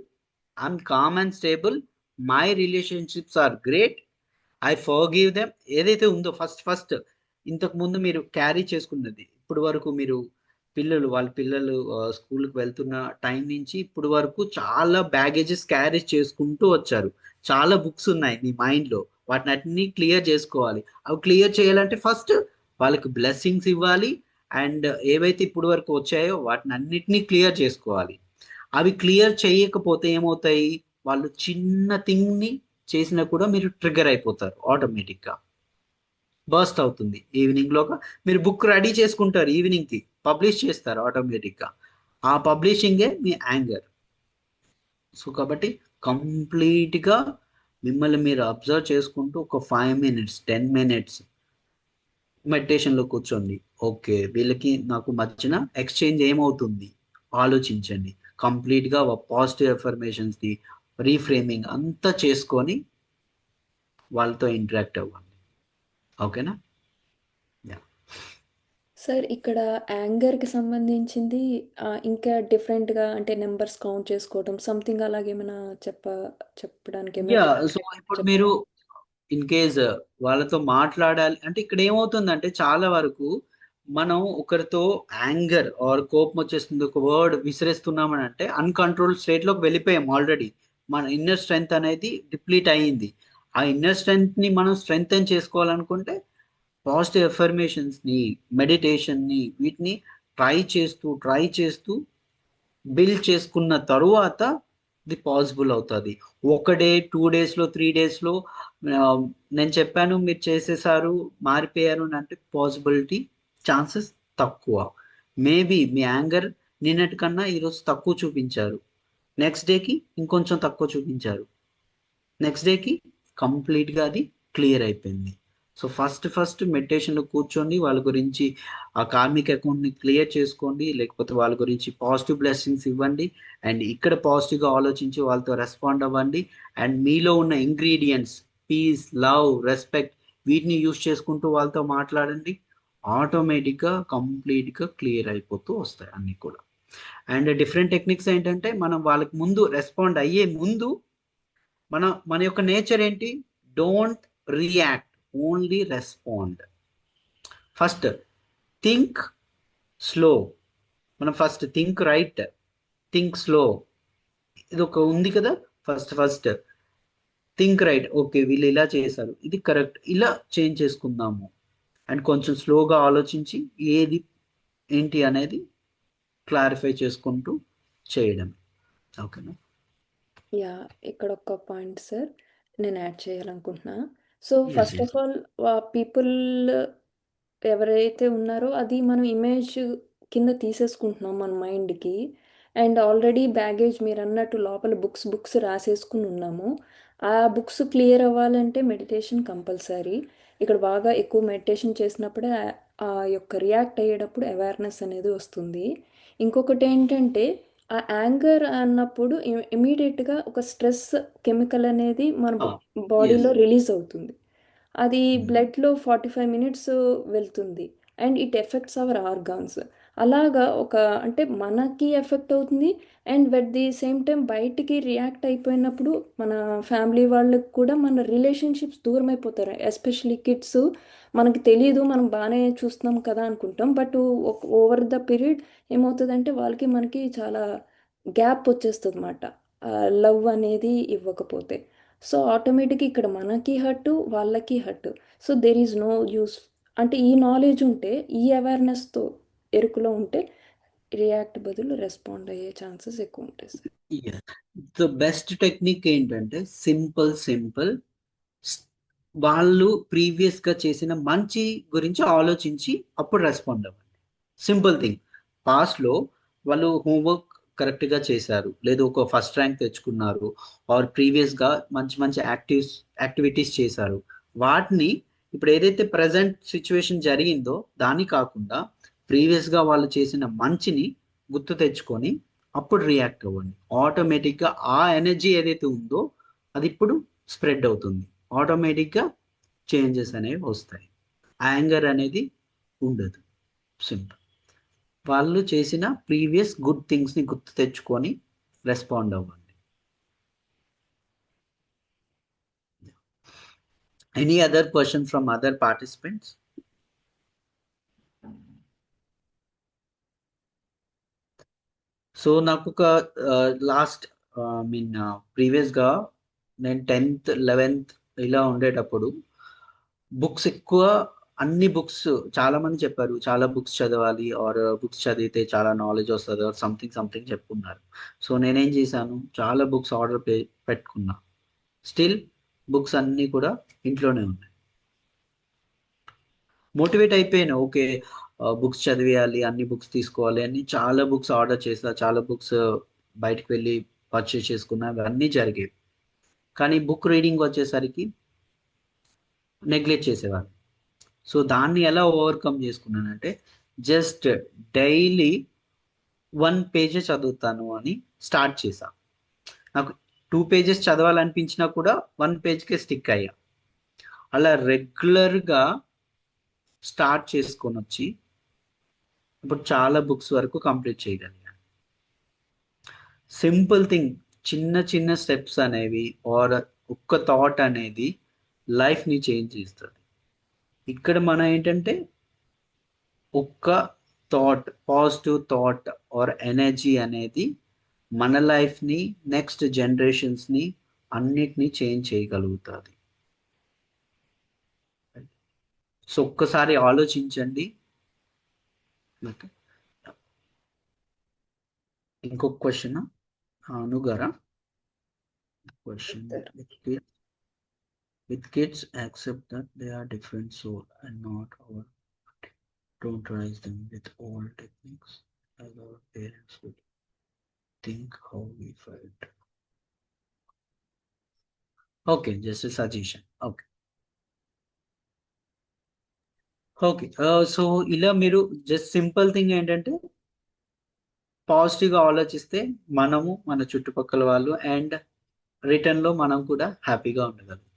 I'm calm and stable, my relationships are great, I forgive them, ఏదైతే ఉందో ఫస్ట్ ఇంతకు ముందు మీరు క్యారీ చేసుకున్నది, ఇప్పుడు వరకు మీరు వాళ్ళ పిల్లలు స్కూల్కి వెళ్తున్న టైం నుంచి ఇప్పుడు వరకు చాలా బ్యాగేజెస్ క్యారీ చేసుకుంటూ వచ్చారు. చాలా బుక్స్ ఉన్నాయి మీ మైండ్లో, వాటిని అన్ని క్లియర్ చేసుకోవాలి. అవి క్లియర్ చేయాలంటే ఫస్ట్ వాళ్ళకి బ్లెస్సింగ్స్ ఇవ్వాలి. అండ్ ఏవైతే ఇప్పుడు వరకు వచ్చాయో వాటిని అన్నిటినీ క్లియర్ చేసుకోవాలి. అవి క్లియర్ చేయకపోతే ఏమవుతాయి, వాళ్ళు చిన్న థింగ్ని చేసినా కూడా మీరు ట్రిగర్ అయిపోతారు, ఆటోమేటిక్గా బర్స్ట్ అవుతుంది. ఈవినింగ్లోగా మీరు బుక్ రెడీ చేసుకుంటారు, ఈవినింగ్కి పబ్లిష్ చేస్తారు ఆటోమేటిక్గా. ఆ పబ్లిషింగే మీ యాంగర్. సో కాబట్టి కంప్లీట్గా మిమ్మల్ని మీరు అబ్జర్వ్ చేసుకుంటూ ఒక 5 minutes 10 minutes మెడిటేషన్లో కూర్చోండి. ఓకే, వీళ్ళకి నాకు మధ్యన ఎక్స్చేంజ్ ఏమవుతుంది ఆలోచించండి. కంప్లీట్గా పాజిటివ్ ఎఫర్మేషన్స్ని రీఫ్రేమింగ్ అంతా చేసుకొని వాళ్ళతో ఇంటరాక్ట్ అవ్వండి. ఓకేనా? యా. సార్ ఇక్కడ యాంగర్కి సంబంధించింది ఇంకా డిఫరెంట్గా అంటే నెంబర్స్ కౌంట్ చేసుకోవడం సంథింగ్ అలాగేమైనా చెప్పడానికి యా, ఏమైనా సో ఇప్పుడు మీరు చెప్తారా? ఇన్ కేస్ వాళ్ళతో మాట్లాడాలి అంటే ఇక్కడ ఏమవుతుందంటే చాలా వరకు మనం ఒకరితో యాంగర్ ఆర్ కోపం వచ్చేస్తుంది, ఒక వర్డ్ విసిరేస్తున్నామని అంటే అన్కంట్రోల్ స్టేట్లోకి వెళ్ళిపోయాం ఆల్రెడీ. మన ఇన్నర్ స్ట్రెంగ్త్ అనేది డిప్లీట్ అయ్యింది. ఆ ఇన్నర్ స్ట్రెంగ్త్ని మనం స్ట్రెంగ్తన్ చేసుకోవాలనుకుంటే పాజిటివ్ ఎఫర్మేషన్స్ని, మెడిటేషన్ని, వీటిని ట్రై చేస్తూ బిల్డ్ చేసుకున్న తరువాత ఇది పాసిబుల్ అవుతుంది. 1 day 2 daysలో 3 daysలో నేను చెప్పాను మీరు చేసేసారు మారిపోయారు అని అంటే పాసిబిలిటీ ఛాన్సెస్ తక్కువ. మేబీ మీ యాంగర్ నిన్నటి కన్నా ఈరోజు తక్కువ చూపించారు, నెక్స్ట్ డేకి ఇంకొంచెం తక్కువ చూపించారు, నెక్స్ట్ డేకి కంప్లీట్గా అది క్లియర్ అయిపోయింది. సో ఫస్ట్ మెడిటేషన్లో కూర్చోండి, వాళ్ళ గురించి ఆ కార్మిక్ అకౌంట్ని క్లియర్ చేసుకోండి, లేకపోతే వాళ్ళ గురించి పాజిటివ్ బ్లెస్సింగ్స్ ఇవ్వండి. అండ్ ఇక్కడ పాజిటివ్గా ఆలోచించి వాళ్ళతో రెస్పాండ్ అవ్వండి. అండ్ మీలో ఉన్న ఇంగ్రీడియంట్స్ పీస్, లవ్, రెస్పెక్ట్, వీటిని యూస్ చేసుకుంటూ వాళ్ళతో మాట్లాడండి. ఆటోమేటిక్గా కంప్లీట్గా క్లియర్ అయిపోతూ వస్తాయి అన్నీ కూడా. అండ్ డిఫరెంట్ టెక్నిక్స్ ఏంటంటే మనం వాళ్ళకి ముందు రెస్పాండ్ అయ్యే ముందు మన యొక్క నేచర్ ఏంటి, don't react, only respond. First think slow. మనం first think right, think slow, ఇది ఒక ఉంది కదా. ఫస్ట్ థింక్ రైట్, ఓకే వీళ్ళు ఇలా చేశారు, ఇది కరెక్ట్, ఇలా చేంజ్ చేసుకుందాము. అండ్ కొంచెం స్లోగా ఆలోచించి ఏది ఏంటి అనేది క్లారిఫై చేసుకుంటూ చేయడం. ఓకేనా? యా, ఇక్కడ ఒక పాయింట్ సార్ నేను యాడ్ చేయాలనుకుంటున్నా. So Yes, first yes. Of all people ఎవరైతే ఉన్నారో అది మనం ఇమేజ్ కింద తీసేసుకుంటున్నాం మన మైండ్కి. అండ్ ఆల్రెడీ బ్యాగేజ్ మీరు అన్నట్టు లోపల బుక్స్ రాసేసుకుని ఉన్నాము. ఆ బుక్స్ క్లియర్ అవ్వాలంటే మెడిటేషన్ కంపల్సరీ. ఇక్కడ బాగా ఎక్కువ మెడిటేషన్ చేసినప్పుడే ఆ యొక్క రియాక్ట్ అయ్యేటప్పుడు అవేర్నెస్ అనేది వస్తుంది. ఇంకొకటి ఏంటంటే ఆ యాంగర్ అన్నప్పుడు ఇమీడియట్గా ఒక స్ట్రెస్ కెమికల్ అనేది మన Ah, బాడీలో yes. రిలీజ్ అవుతుంది. అది Hmm. బ్లడ్లో 45 minutes వెళ్తుంది. And it effects our organs. అలాగా అంటే మనకి ఎఫెక్ట్ అవుతుంది. And at the same time బయటికి రియాక్ట్ అయిపోయినప్పుడు మన ఫ్యామిలీ వాళ్ళకి కూడా మన రిలేషన్షిప్స్ దూరం అయిపోతారు. ఎస్పెషలీ కిడ్స్ మనకి తెలియదు, మనం బాగానే చూస్తున్నాం కదా అనుకుంటాం. బట్ ఓవర్ ద పీరియడ్ ఏమవుతుందంటే వాళ్ళకి మనకి చాలా గ్యాప్ వచ్చేస్తుంది అన్నమాట, లవ్ అనేది ఇవ్వకపోతే. సో ఆటోమేటిక్గా ఇక్కడ మనకి హర్ట్, వాళ్ళకి hurt. So there is no use. అంటే ఈ నాలెడ్జ్ ఉంటే, ఈ అవేర్నెస్తో ఎరుకులో ఉంటే రియాక్ట్ బదులు రెస్పాండ్ అయ్యే ఛాన్సెస్ ఎక్కువ ఉంటాయి సార్. ద బెస్ట్ టెక్నిక్ ఏంటంటే సింపుల్ వాళ్ళు ప్రీవియస్గా చేసిన మంచి గురించి ఆలోచించి అప్పుడు రెస్పాండ్ అవ్వండి. సింపుల్ థింగ్, పాస్ట్లో వాళ్ళు హోంవర్క్ కరెక్ట్గా చేశారు, లేదు ఒక ఫస్ట్ ర్యాంక్ తెచ్చుకున్నారు, ఆర్ ప్రీవియస్గా మంచి యాక్టివిటీస్ చేశారు, వాటిని ఇప్పుడు ఏదైతే ప్రజెంట్ సిచ్యువేషన్ జరిగిందో దాని కాకుండా ప్రీవియస్గా వాళ్ళు చేసిన మంచిని గుర్తు తెచ్చుకొని అప్పుడు రియాక్ట్ అవ్వండి. ఆటోమేటిక్గా ఆ ఎనర్జీ ఏదైతే ఉందో అది ఇప్పుడు స్ప్రెడ్ అవుతుంది. ఆటోమేటిక్గా చేంజెస్ అనేవి వస్తాయి. యాంగర్ అనేది ఉండదు. సింపుల్. వాళ్ళు చేసిన ప్రీవియస్ గుడ్ థింగ్స్ని గుర్తు తెచ్చుకొని రెస్పాండ్ అవ్వండి. Any other question from other participants? So నాకు ఒక లాస్ట్ మీన్ ప్రీవియస్గా నేను 10th 11th ఇలా ఉండేటప్పుడు బుక్స్ ఎక్కువ, అన్ని బుక్స్ చాలా మంది చెప్పారు చాలా బుక్స్ చదవాలి ఆర్ బుక్స్ చదివితే చాలా నాలెడ్జ్ వస్తుంది ఆర్ సంథింగ్ చెప్పుకున్నారు. సో నేనేం చేశాను, చాలా బుక్స్ ఆర్డర్ పెట్టుకున్నా. స్టిల్ బుక్స్ అన్నీ కూడా ఇంట్లోనే ఉన్నాయి. మోటివేట్ అయిపోయాను, ఓకే బుక్స్ చదివేయాలి, అన్ని బుక్స్ తీసుకోవాలి అని చాలా బుక్స్ ఆర్డర్ చేసా, చాలా బుక్స్ బయటకు వెళ్ళి పర్చేస్ చేసుకున్నా, అవన్నీ జరిగేవి. కానీ బుక్ రీడింగ్ వచ్చేసరికి నెగ్లెక్ట్ చేసేవాళ్ళు. సో దాన్ని ఎలా ఓవర్కమ్ చేసుకున్నానంటే జస్ట్ డైలీ 1 పేజ్ చదువుతాను అని స్టార్ట్ చేశా. నాకు 2 pages చదవాలనిపించినా కూడా 1 పేజ్కే స్టిక్ అయ్యా. అలా రెగ్యులర్గా స్టార్ట్ చేసుకొని వచ్చి ఇప్పుడు చాలా బుక్స్ వరకు కంప్లీట్ చేయగలిగాను. సింపుల్ థింగ్, చిన్న చిన్న స్టెప్స్ అనేవి ఆర్ ఒక్క థాట్ అనేది లైఫ్ని చేంజ్ చేస్తుంది. ఇక్కడ మనం ఏంటంటే ఒక్క thought, positive thought or energy అనేది మన లైఫ్ని, నెక్స్ట్ జనరేషన్స్ని అన్నిటినీ చేంజ్ చేయగలుగుతుంది. సో ఒక్కసారి ఆలోచించండి. ఓకే, ఇంకొక క్వశ్చన్ అనుగారా? Question with kids accept that they are different soul and not our. Don't raise them with old techniques as our parents would think how we felt. Okay, just a suggestion. Okay. Okay, so ఇలా మీరు just simple thing ఏంటంటే పాజిటివ్గా ఆలోచిస్తే మనము, మన చుట్టుపక్కల వాళ్ళు and రిటర్న్లో మనం కూడా హ్యాపీగా ఉండగలుగుతాం.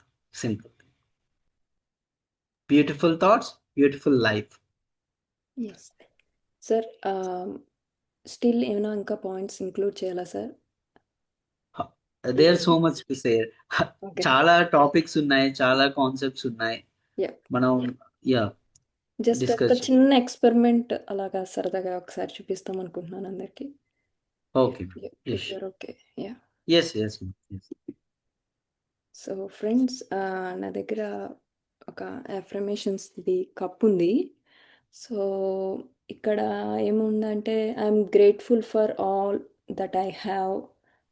Simple thing. Beautiful thoughts, beautiful life. Yes sir, still ఏమైనా ఇంకా పాయింట్స్ ఇంక్లూడ్ చేయాలా sir? There so much to say. Okay, చాలా టాపిక్స్ ఉన్నాయి, చాలా కాన్సెప్ట్స్ ఉన్నాయి. యా, మనం జస్ట్ ఒక డిస్కస్. చిన్న ఎక్స్పెరిమెంట్ అలాగా సరదాగా ఒకసారి చూపిస్తాం అనుకుంటున్నాను అందరికి. Okay, if you're okay. Yeah, yes yes. So friends, నా దగ్గర ఒక అఫర్మేషన్స్ది కప్ ఉంది. సో ఇక్కడ ఏముందంటే, I'm grateful for all that I have.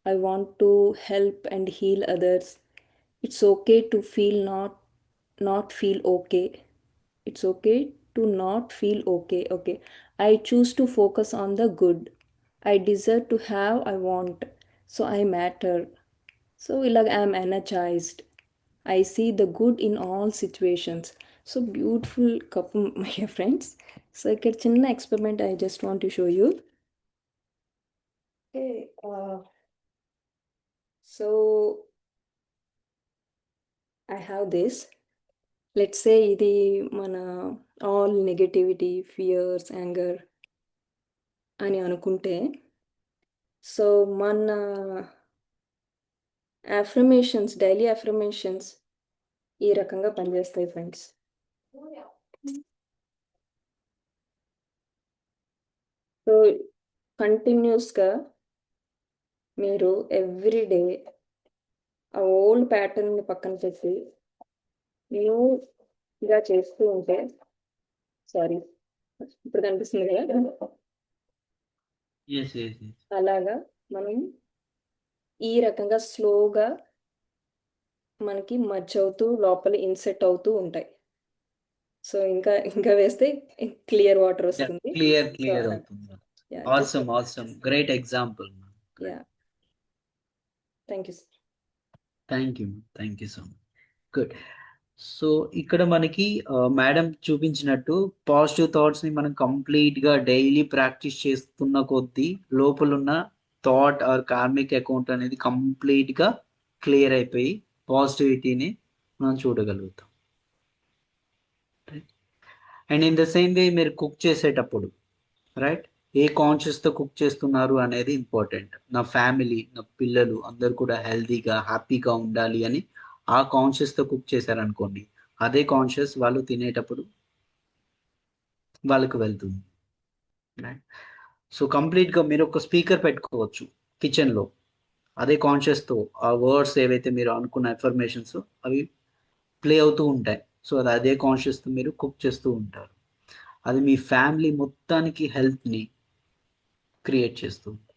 I want to help and heal others. It's okay to feel not feel okay. It's okay to not feel okay. Okay, I choose to focus on the good. I deserve to have, I want, so I matter. So like I'm energized. I see the good in all situations. So beautiful couple, my friends. So ఇక్కడ చిన్న experiment I just want to show you. Okay, so I have this. Let's say ఇది మన all negativity, fears, anger అని అనుకుంటే, so మన affirmations, daily affirmations ఈ రకంగా పనిచేస్తాయి ఫ్రెండ్స్. సో కంటిన్యూస్గా మీరు ఎవ్రీడే ఆ ఓల్డ్ ప్యాటర్న్ని పక్కన పెట్టి న్యూగా చేస్తూ ఉంటే, సారీ ఇప్పుడు కనిపిస్తుంది కదా, అలాగా మనం ఈ రకంగా స్లోగా మనకి మర్జ్ అవుతూ లోపల ఇన్సెట్ అవుతూ ఉంటాయి. సో ఇంకా వేస్తే క్లియర్ వాటర్ వస్తుంది. క్లియర్ అవుతుంది. Awesome, great example. Yeah, thank you sir. Thank you so much. Good. So ఇక్కడ మనకి మేడం చూపించినట్టు పాజిటివ్ థాట్స్ని మనం కంప్లీట్గా డైలీ ప్రాక్టీస్ చేస్తున్న కొద్దీ లోపలున్న థాట్ ఆర్ కార్మిక్ అకౌంట్ అనేది కంప్లీట్గా క్లియర్ అయిపోయి పాజిటివిటీని మనం చూడగలుగుతాం. And in the same way మీరు కుక్ చేసేటప్పుడు రైట్, ఏ కాన్షియస్తో కుక్ చేస్తున్నారు అనేది ఇంపార్టెంట్. నా ఫ్యామిలీ, నా పిల్లలు అందరు కూడా హెల్తీగా హ్యాపీగా ఉండాలి అని ఆ కాన్షియస్తో కుక్ చేశారనుకోండి, అదే కాన్షియస్ వాళ్ళు తినేటప్పుడు వాళ్ళకు వెళ్తుంది. రైట్, సో కంప్లీట్గా మీరు ఒక స్పీకర్ పెట్టుకోవచ్చు కిచెన్లో, అదే కాన్షియస్తో ఆ వర్డ్స్ ఏవైతే మీరు అనుకున్న ఎఫర్మేషన్స్ అవి ప్లే అవుతూ ఉంటాయి. సో అది అదే కాన్షియస్తో మీరు కుక్ చేస్తూ ఉంటారు. అది మీ ఫ్యామిలీ మొత్తానికి హెల్త్ని క్రియేట్ చేస్తూ ఉంటుంది.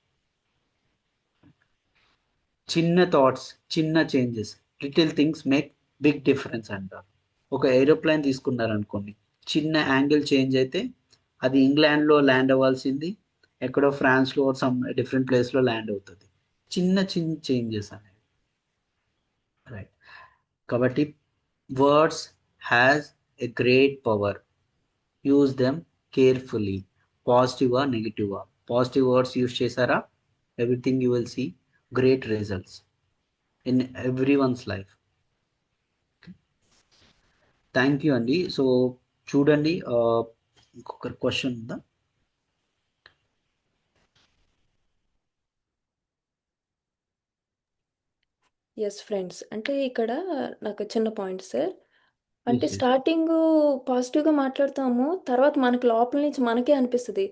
చిన్న థాట్స్, చిన్న changes, little things make big difference అంటారు. ఒక ఏరోప్లేన్ తీసుకున్నారనుకోండి, చిన్న యాంగిల్ చేంజ్ అయితే అది ఇంగ్లాండ్లో ల్యాండ్ అవ్వాల్సింది ఎక్కడో ఫ్రాన్స్లో సమ్ డిఫరెంట్ ప్లేస్లో ల్యాండ్ అవుతుంది. చిన్న చిన్న చేంజెస్ అనేవి. రైట్, కాబట్టి words has a great power. Use them carefully. పాజిటివా నెగిటివా? పాజిటివ్ వర్డ్స్ యూజ్ చేశారా, everything you will see great results in everyone's life. Thank you అండి. సో చూడండి, ఇంకొక క్వశ్చన్ ఉందా? ఎస్ ఫ్రెండ్స్, అంటే ఇక్కడ నాకు చిన్న పాయింట్ సార్. అంటే Yes, yes. స్టార్టింగ్ పాజిటివ్గా మాట్లాడతాము, తర్వాత మనకి లోపల నుంచి మనకే అనిపిస్తుంది,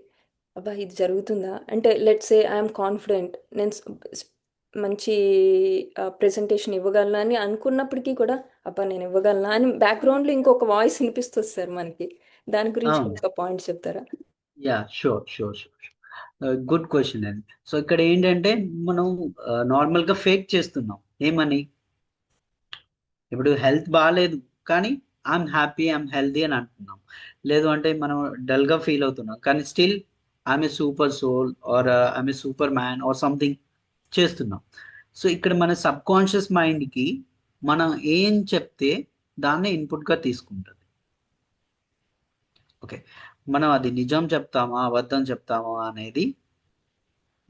అబ్బా ఇది జరుగుతుందా, అంటే లెట్స్ సే ఐఎమ్ కాన్ఫిడెంట్, నేను మంచి ప్రెజెంటేషన్ ఇవ్వగలను అని అనుకున్నప్పటికీ కూడా, అబ్బా నేను ఇవ్వగలనా అని బ్యాక్గ్రౌండ్లో ఇంకొక వాయిస్ వినిపిస్తుంది సార్ మనకి. దాని గురించి అవును, ఒక పాయింట్ చెప్తారా? Yeah, sure sure sure. Good question అండి. సో ఇక్కడ ఏంటంటే మనం నార్మల్గా ఫేక్ చేస్తున్నాం. ఏమని? ఇప్పుడు హెల్త్ బాగాలేదు కానీ ఐఎమ్ హ్యాపీ, ఐఎమ్ హెల్దీ అని అంటున్నాం. లేదు అంటే మనం డల్గా ఫీల్ అవుతున్నాం కానీ still I'm a super soul or I'm a super man or something చేస్తున్నాం. సో ఇక్కడ మన సబ్ కాన్షియస్ మైండ్కి మనం ఏం చెప్తే దాన్ని ఇన్పుట్గా తీసుకుంటుంది. ఓకే, మనం అది నిజం చెప్తామా అబద్ధం చెప్తామా అనేది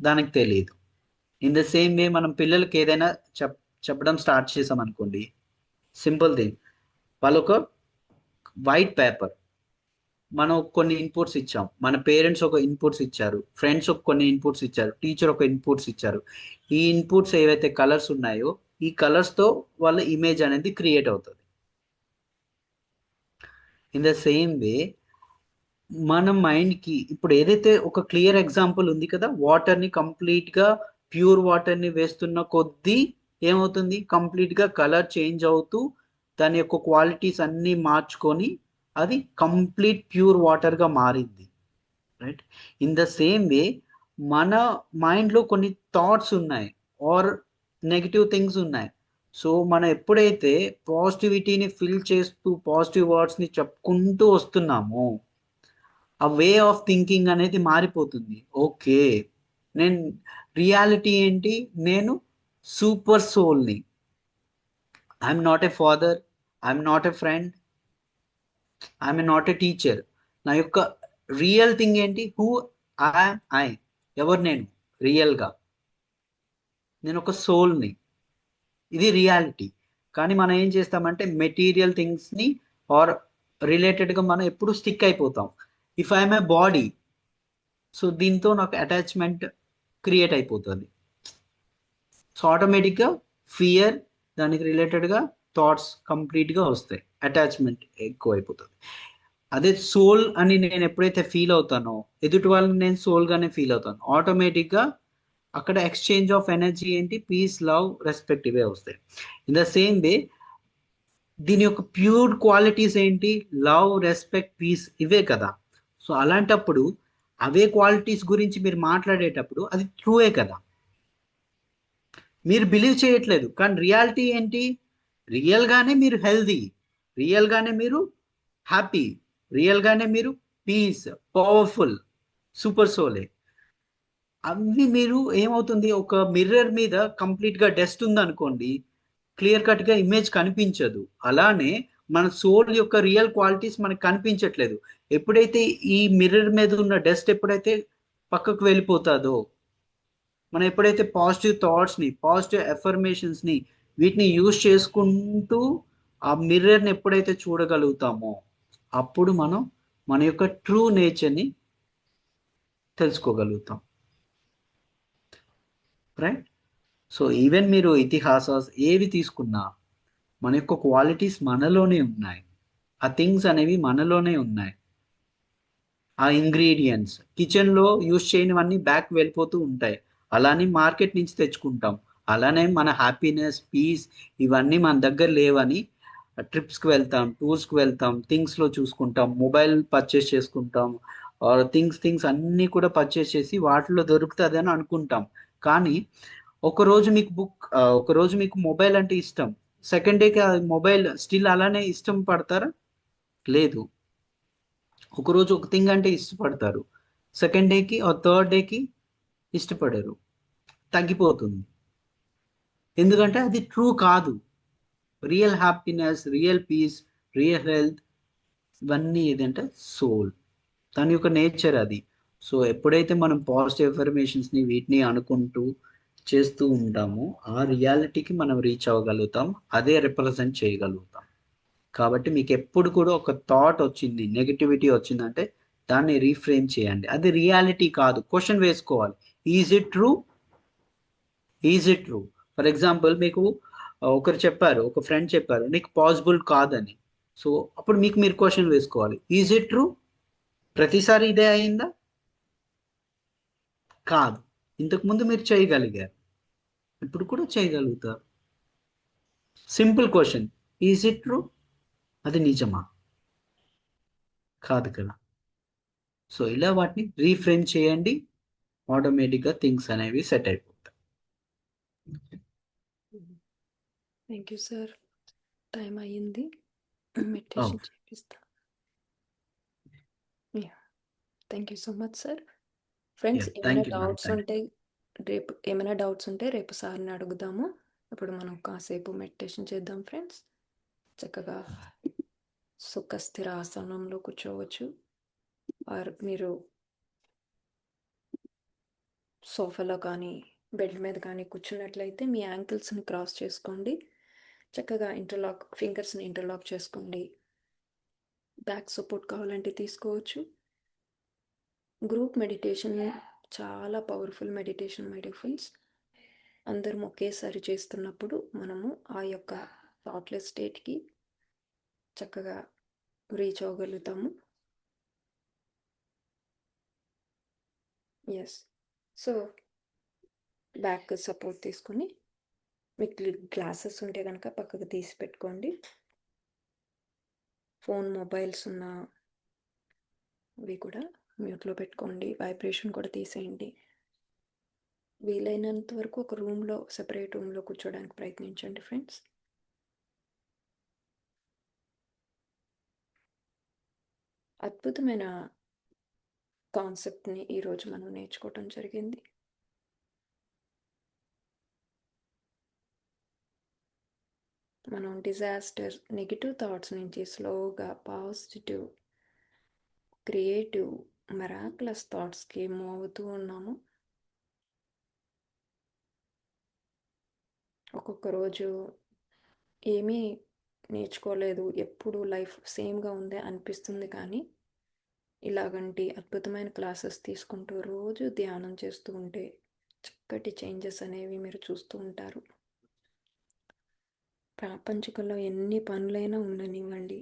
దానికి తెలియదు. ఇన్ ద సేమ్ వే మనం పిల్లలకి ఏదైనా చెప్పడం స్టార్ట్ చేసాం అనుకోండి, సింపుల్ థింగ్, వాళ్ళు ఒక వైట్ పేపర్, మనం కొన్ని ఇన్పుట్స్ ఇచ్చాం, మన పేరెంట్స్ ఒక ఇన్పుట్స్ ఇచ్చారు, ఫ్రెండ్స్ ఒక కొన్ని ఇన్పుట్స్ ఇచ్చారు, టీచర్ ఒక ఇన్పుట్స్ ఇచ్చారు. ఈ ఇన్పుట్స్ ఏవైతే కలర్స్ ఉన్నాయో ఈ కలర్స్తో వాళ్ళ ఇమేజ్ అనేది క్రియేట్ అవుతుంది. ఇన్ ద సేమ్ వే మన మైండ్కి ఇప్పుడు ఏదైతే ఒక క్లియర్ ఎగ్జాంపుల్ ఉంది కదా, వాటర్ని కంప్లీట్గా ప్యూర్ వాటర్ని వేస్తున్న కొద్దీ ఏమవుతుంది, కంప్లీట్గా కలర్ చేంజ్ అవుతూ దాని యొక్క క్వాలిటీస్ అన్నీ మార్చుకొని అది కంప్లీట్ ప్యూర్ వాటర్గా మారింది. రైట్, ఇన్ ద సేమ్ వే మన మైండ్లో కొన్ని థాట్స్ ఉన్నాయి ఆర్ నెగిటివ్ థింగ్స్ ఉన్నాయి. సో మనం ఎప్పుడైతే పాజిటివిటీని ఫిల్ చేస్తూ పాజిటివ్ వర్డ్స్ని చెప్పుకుంటూ వస్తున్నామో ఆ వే ఆఫ్ థింకింగ్ అనేది మారిపోతుంది. ఓకే, నేను రియాలిటీ ఏంటి, నేను సూపర్ సోల్ని, I'm not a father, I'm not a friend, I'm not a teacher. నా యొక్క రియల్ థింగ్ ఏంటి, హూ ఐ, ఎవరు నేను రియల్గా, నేను ఒక సోల్ని. ఇది రియాలిటీ. కానీ మనం ఏం చేస్తామంటే మెటీరియల్ థింగ్స్ని ఆర్ రిలేటెడ్గా మనం ఎప్పుడు స్టిక్ అయిపోతాం. If I'm a body, so దీంతో నాకు అటాచ్మెంట్ క్రియేట్ అయిపోతుంది. సో ఆటోమేటిక్గా ఫియర్, దానికి రిలేటెడ్గా థాట్స్ కంప్లీట్గా వస్తాయి, అటాచ్మెంట్ ఎక్కువ అయిపోతుంది. అదే సోల్ అని నేను ఎప్పుడైతే ఫీల్ అవుతానో ఎదుటి వాళ్ళని నేను సోల్గానే ఫీల్ అవుతాను, ఆటోమేటిక్గా అక్కడ ఎక్స్చేంజ్ ఆఫ్ ఎనర్జీ ఏంటి, పీస్, లవ్, రెస్పెక్ట్ ఇవే వస్తాయి. ఇన్ ద సేమ్ వే దీని యొక్క ప్యూర్ క్వాలిటీస్ ఏంటి, లవ్, రెస్పెక్ట్, పీస్, ఇవే కదా. సో అలాంటప్పుడు అవే క్వాలిటీస్ గురించి మీరు మాట్లాడేటప్పుడు అది ట్రూయే కదా. మీరు బిలీవ్ చేయట్లేదు కానీ రియాలిటీ ఏంటి, రియల్గానే మీరు హెల్దీ, రియల్గానే మీరు హ్యాపీ, రియల్గానే మీరు పీస్, పవర్ఫుల్, సూపర్ సోలే. అవి మీరు ఏమవుతుంది, ఒక మిర్రర్ మీద కంప్లీట్గా డస్ట్ ఉందనుకోండి, క్లియర్ కట్గా ఇమేజ్ కనిపించదు. అలానే మన సోల్ యొక్క రియల్ క్వాలిటీస్ మనకు కనిపించట్లేదు. ఎప్పుడైతే ఈ మిర్రర్ మీద ఉన్న డస్ట్ ఎప్పుడైతే పక్కకు వెళ్ళిపోతుందో, మనం ఎప్పుడైతే పాజిటివ్ థాట్స్ని, పాజిటివ్ ఎఫర్మేషన్స్ని వీటిని యూజ్ చేసుకుంటూ ఆ మిర్రర్ని ఎప్పుడైతే చూడగలుగుతామో, అప్పుడు మనం మన యొక్క ట్రూ నేచర్ని తెలుసుకోగలుగుతాం. రైట్? సో ఈవెన్ మీరు ఇతిహాసాస్ ఏవి తీసుకున్నా మన యొక్క క్వాలిటీస్ మనలోనే ఉన్నాయి. ఆ థింగ్స్ అనేవి మనలోనే ఉన్నాయి. ఆ ఇంగ్రీడియంట్స్ కిచెన్లో యూజ్ చేయనివన్నీ బ్యాక్ వెళ్ళిపోతూ ఉంటాయి. అలానే మార్కెట్ నుంచి తెచ్చుకుంటాం. అలానే మన హ్యాపీనెస్, పీస్ ఇవన్నీ మన దగ్గర లేవని ట్రిప్స్కి వెళ్తాం, టూర్స్కి వెళ్తాం, థింగ్స్లో చూసుకుంటాం, మొబైల్ పర్చేస్ చేసుకుంటాం, థింగ్స్ అన్నీ కూడా పర్చేస్ చేసి వాటిలో దొరుకుతుంది అని అనుకుంటాం. కానీ ఒకరోజు మీకు మొబైల్ అంటే ఇష్టం, సెకండ్ డేకి ఆ మొబైల్ స్టిల్ అలానే ఇష్టం పడతారా? లేదు. ఒకరోజు ఒక థింగ్ అంటే ఇష్టపడతారు, సెకండ్ డేకి థర్డ్ డేకి ఇష్టపడరు, తగ్గిపోతుంది. ఎందుకంటే అది ట్రూ కాదు. Real happiness, real peace, real health ఇవన్నీ ఏదంటే సోల్, దాని యొక్క నేచర్ అది. సో ఎప్పుడైతే మనం పాజిటివ్ ఎఫర్మేషన్స్ని వీటిని అనుకుంటూ చేస్తూ ఉంటామో ఆ రియాలిటీకి మనం రీచ్ అవ్వగలుగుతాం, అదే రిప్రజెంట్ చేయగలుగుతాం. కాబట్టి మీకు ఎప్పుడు కూడా ఒక థాట్ వచ్చింది, నెగిటివిటీ వచ్చిందంటే దాన్ని రీఫ్రేమ్ చేయండి. అది రియాలిటీ కాదు, క్వశ్చన్ వేసుకోవాలి. Is it true? Is it true? For example మీకు ఒకరు చెప్పారు, ఒక ఫ్రెండ్ చెప్పారు నీకు పాసిబుల్ కాదని. సో అప్పుడు మీకు మీరు క్వశ్చన్ వేసుకోవాలి, ఈజ్ ఇట్ ట్రూ? ప్రతిసారి ఇదే అయిందా? కాదు. ఇంతకుముందు మీరు చేయగలిగారు, ఇప్పుడు కూడా చేయగలుగుతారు. Simple question, is it true? అది నిజమా? కాదు కదా. సో ఇలా వాటిని రీఫ్రేమ్ చేయండి, ఆటోమేటిక్గా థింగ్స్ అనేవి సెట్ అయిపోతాయి. Thank you sir. టైం అయ్యింది, మెడిటేషన్ చేపిస్తా. Yeah, thank you so much sir. Friends, thank you ma'am. ఏమైనా డౌట్స్ ఉంటే రేపు సార్ని అడుగుదాము. ఇప్పుడు మనం కాసేపు మెడిటేషన్ చేద్దాం ఫ్రెండ్స్. చక్కగా సుఖస్థిర ఆసనంలో కూర్చోవచ్చు, ఆర్ మీరు సోఫాలో కానీ బెడ్ మీద కానీ కూర్చున్నట్లయితే మీ యాంకిల్స్ని క్రాస్ చేసుకోండి. చక్కగా ఫింగర్స్ని ఇంటర్లాక్ చేసుకోండి. బ్యాక్ సపోర్ట్ కావాలంటే తీసుకోవచ్చు. గ్రూప్ మెడిటేషన్ చాలా powerful meditation my dear friends. అందరం ఒకేసారి చేస్తున్నప్పుడు మనము ఆ యొక్క థాట్లెస్ స్టేట్కి చక్కగా రీచ్ అవ్వగలుగుతాము. ఎస్. సో బ్యాక్ సపోర్ట్ తీసుకొని మీకు గ్లాసెస్ ఉంటే కనుక పక్కకు తీసి పెట్టుకోండి. మొబైల్స్ ఉన్నవి కూడా మ్యూట్లో పెట్టుకోండి. వైబ్రేషన్ కూడా తీసేయండి. వీలైనంత వరకు ఒక సెపరేట్ రూమ్లో కూర్చోడానికి ప్రయత్నించండి ఫ్రెండ్స్. అద్భుతమైన కాన్సెప్ట్ని ఈరోజు మనం నేర్చుకోవటం జరిగింది. మనం నెగిటివ్ థాట్స్ నుంచి స్లోగా పాజిటివ్, క్రియేటివ్, మెరాకులస్ థాట్స్కి మూవ్ అవుతూ ఉన్నాము. ఒక్కొక్క రోజు ఏమీ నేర్చుకోలేదు, ఎప్పుడు లైఫ్ సేమ్గా ఉందే అనిపిస్తుంది. కానీ ఇలాగంటి అద్భుతమైన క్లాసెస్ తీసుకుంటూ రోజు ధ్యానం చేస్తూ ఉంటే చక్కటి చేంజెస్ అనేవి మీరు చూస్తూ ఉంటారు. ప్రాపంచికంలో ఎన్ని పనులైనా ఉండనివ్వండి,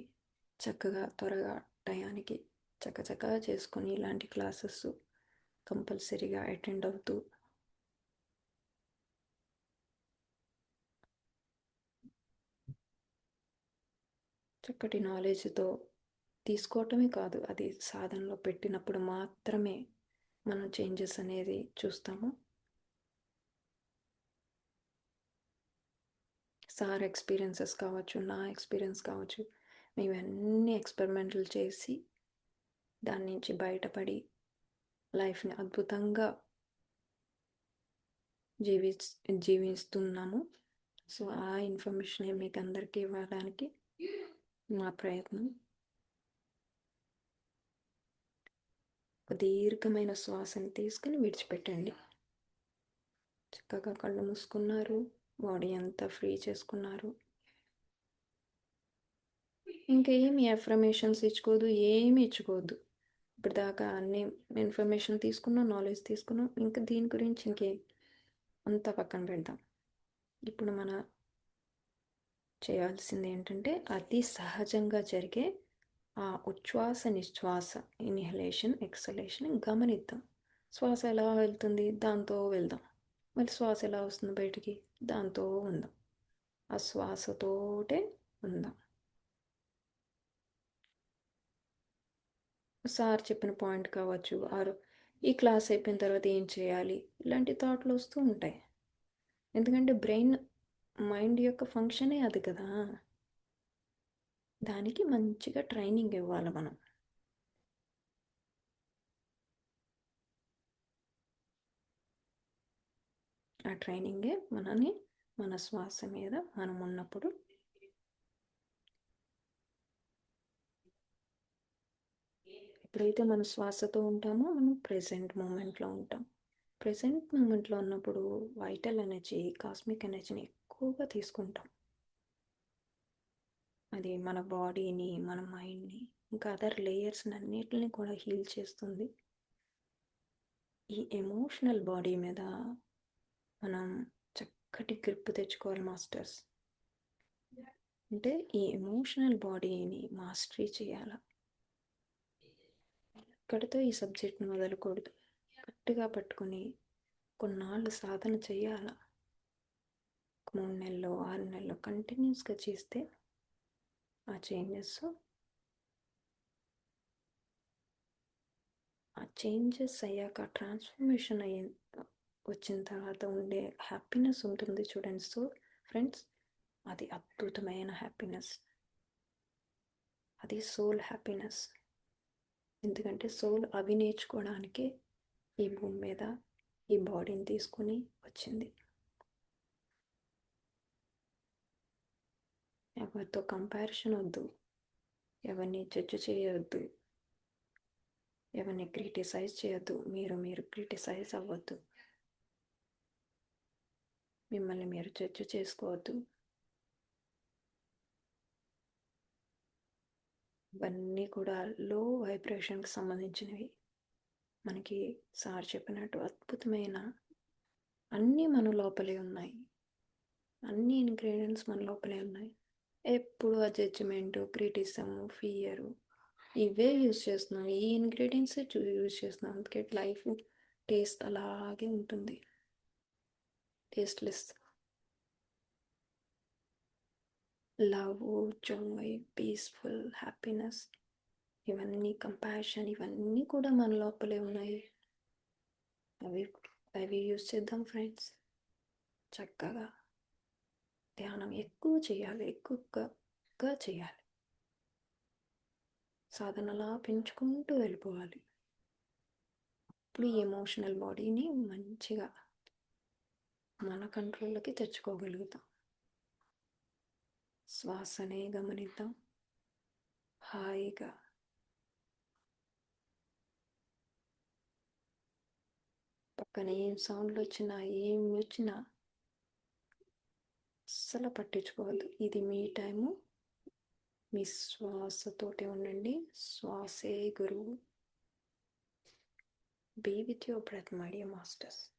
చక్కగా త్వరగా టయానికి చక్కచక్కగా చేసుకొని ఇలాంటి క్లాసెస్ కంపల్సరీగా అటెండ్ అవుతూ చక్కటి నాలెడ్జ్తో తీసుకోవటమే కాదు, అది సాధనలో పెట్టినప్పుడు మాత్రమే మనం చేంజెస్ అనేది చూస్తాము. సార్ ఎక్స్పీరియన్సెస్ కావచ్చు, నా ఎక్స్పీరియన్స్ కావచ్చు, మేము అన్ని ఎక్స్పెరిమెంట్లు చేసి దాని నుంచి బయటపడి లైఫ్ని అద్భుతంగా జీవిస్తున్నాము. సో ఆ ఇన్ఫర్మేషన్ మీకు అందరికీ ఇవ్వడానికి నా ప్రయత్నం. ఒక దీర్ఘమైన శ్వాసని తీసుకుని విడిచిపెట్టండి. చక్కగా కళ్ళు మూసుకున్నారు, బాడీ అంతా ఫ్రీ చేసుకున్నారు. ఇంకేమి అఫర్మేషన్స్ ఇచ్చుకోవద్దు, ఏమి ఇచ్చుకోవద్దు. ఇప్పటిదాకా అన్ని ఇన్ఫర్మేషన్ తీసుకున్నాం, నాలెడ్జ్ తీసుకున్నాం. ఇంకా దీని గురించి అంతా పక్కన పెడదాం. ఇప్పుడు మన చేయాల్సింది ఏంటంటే అతి సహజంగా జరిగే ఆ ఉచ్ఛ్వాస నిశ్వాస, ఇన్హలేషన్ ఎక్సలేషన్ గమనిద్దాం. శ్వాస ఎలా వెళ్తుంది, దాంతో వెళ్దాం. మళ్ళీ శ్వాస ఎలా వస్తుంది బయటికి, దాంతో ఉందాం. ఆ శ్వాసతోటే ఉందాం. సార్ చెప్పిన పాయింట్ కావచ్చు, ఈ క్లాస్ అయిపోయిన తర్వాత ఏం చేయాలి, ఇలాంటి థాట్లు వస్తూ ఉంటాయి. ఎందుకంటే మైండ్ యొక్క ఫంక్షనే అది కదా. దానికి మంచిగా ట్రైనింగ్ ఇవ్వాలి మనం. ఆ ట్రైనింగే మనని మన శ్వాస మీద మనం ఉన్నప్పుడు ఎప్పుడైతే మన శ్వాసతో ఉంటామో మనం ప్రెసెంట్ మూమెంట్లో ఉంటాం. ప్రెసెంట్ మూమెంట్లో ఉన్నప్పుడు వైటల్ ఎనర్జీ, కాస్మిక్ ఎనర్జీని ఎక్కువగా తీసుకుంటాం. అది మన బాడీని, మన మైండ్ని, ఇంకా అదర్ లేయర్స్ని అన్నిటిని కూడా హీల్ చేస్తుంది. ఈ ఎమోషనల్ బాడీ మీద మనం చక్కటి గ్రిప్ తెచ్చుకోవాలి మాస్టర్స్. అంటే ఈ ఎమోషనల్ బాడీని మాస్టరీ చేయాలి. ఇక్కడితో ఈ సబ్జెక్ట్ని వదలకూడదు. గట్టిగా పట్టుకొని కొన్నాళ్ళు సాధన చేయాల. 3 నెలలు 6 నెలలు కంటిన్యూస్గా చేస్తే ఆ చేంజెస్ అయ్యాక, ట్రాన్స్ఫర్మేషన్ వచ్చిన తర్వాత ఉండే హ్యాపీనెస్ ఉంటుంది చూడండి. సో ఫ్రెండ్స్, అది అద్భుతమైన హ్యాపీనెస్. అది సోల్ హ్యాపీనెస్. ఎందుకంటే సోల్ అవి నేర్చుకోవడానికే ఈ భూమి మీద ఈ బాడీని తీసుకొని వచ్చింది. ఎవరితో కంపారిజన్ వద్దు, ఎవరిని జడ్జ్ చేయొద్దు, ఎవరిని క్రిటిసైజ్ చేయొద్దు. మీరు క్రిటిసైజ్ అవ్వద్దు, మిమ్మల్ని మీరు జడ్జ్ చేసుకోవద్దు. ఇవన్నీ కూడా లో వైబ్రేషన్కి సంబంధించినవి. మనకి సార్ చెప్పినట్టు అద్భుతమైన అన్నీ మన లోపలే ఉన్నాయి. అన్ని ఇంగ్రీడియంట్స్ మన లోపలే ఉన్నాయి. ఎప్పుడు ఆ జడ్జిమెంటు, క్రిటిసిజము, ఫియరు ఇవే యూజ్ చేస్తున్నాం. ఈ ఇంగ్రీడియంట్సే యూజ్ చేస్తున్నాం. అందుకే లైఫ్ టేస్ట్ అలాగే ఉంటుంది, tasteless. Love, Joy, peaceful, happiness, ఇవన్నీ కంపాషన్, ఇవన్నీ కూడా మన లోపలే ఉన్నాయి. అవి యూజ్ చేద్దాం ఫ్రెండ్స్. చక్కగా ధ్యానం ఎక్కువ చేయాలి, ఎక్కువగా చేయాలి. సాధనలా పెంచుకుంటూ వెళ్ళిపోవాలి. ఇప్పుడు ఈ ఎమోషనల్ బాడీని మంచిగా మన కంట్రోల్లోకి తెచ్చుకోగలుగుతాం. శ్వాసనే గమనిద్దాం హాయిగా. పక్కన ఏం సౌండ్లు వచ్చినా, ఏం వచ్చినా అస్సలు పట్టించుకోవద్దు. ఇది మీ టైము. మీ శ్వాసతోటే ఉండండి. శ్వాసే గురువు. Be with your breath, my dear masters.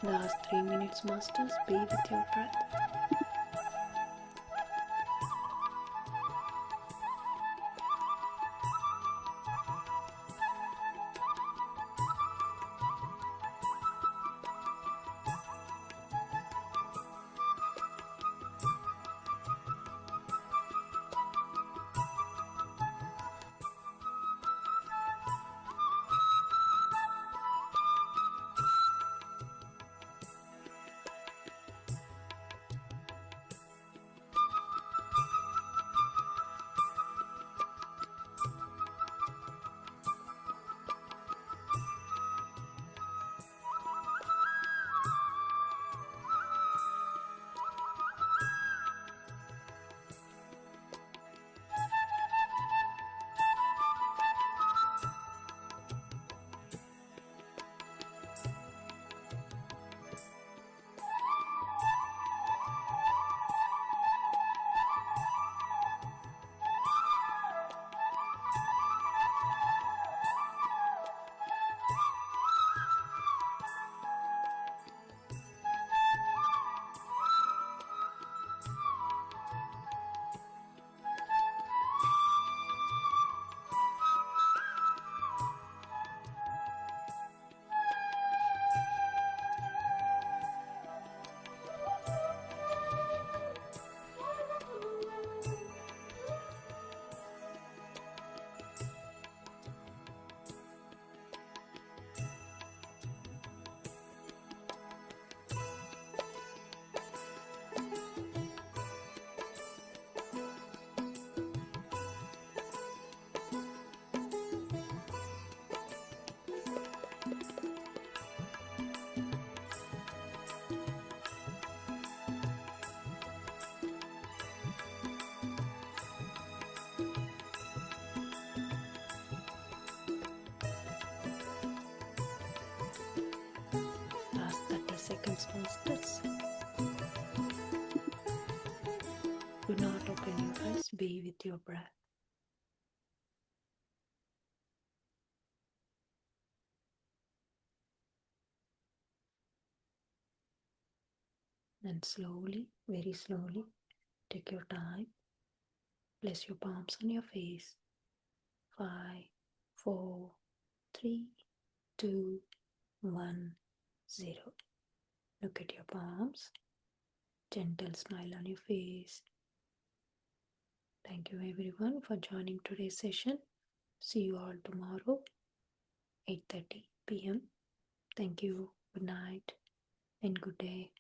Last 3 minutes, masters. Be with your breath. seconds nostrils. Do not open your eyes, be with your breath. And slowly, very slowly, take your time. Place your palms on your face. 5, 4, 3, 2, 1, 0. Look at your palms. Gentle smile on your face. Thank you everyone for joining today's session. See you all tomorrow, 8:30 p.m. Thank you. Good night and good day.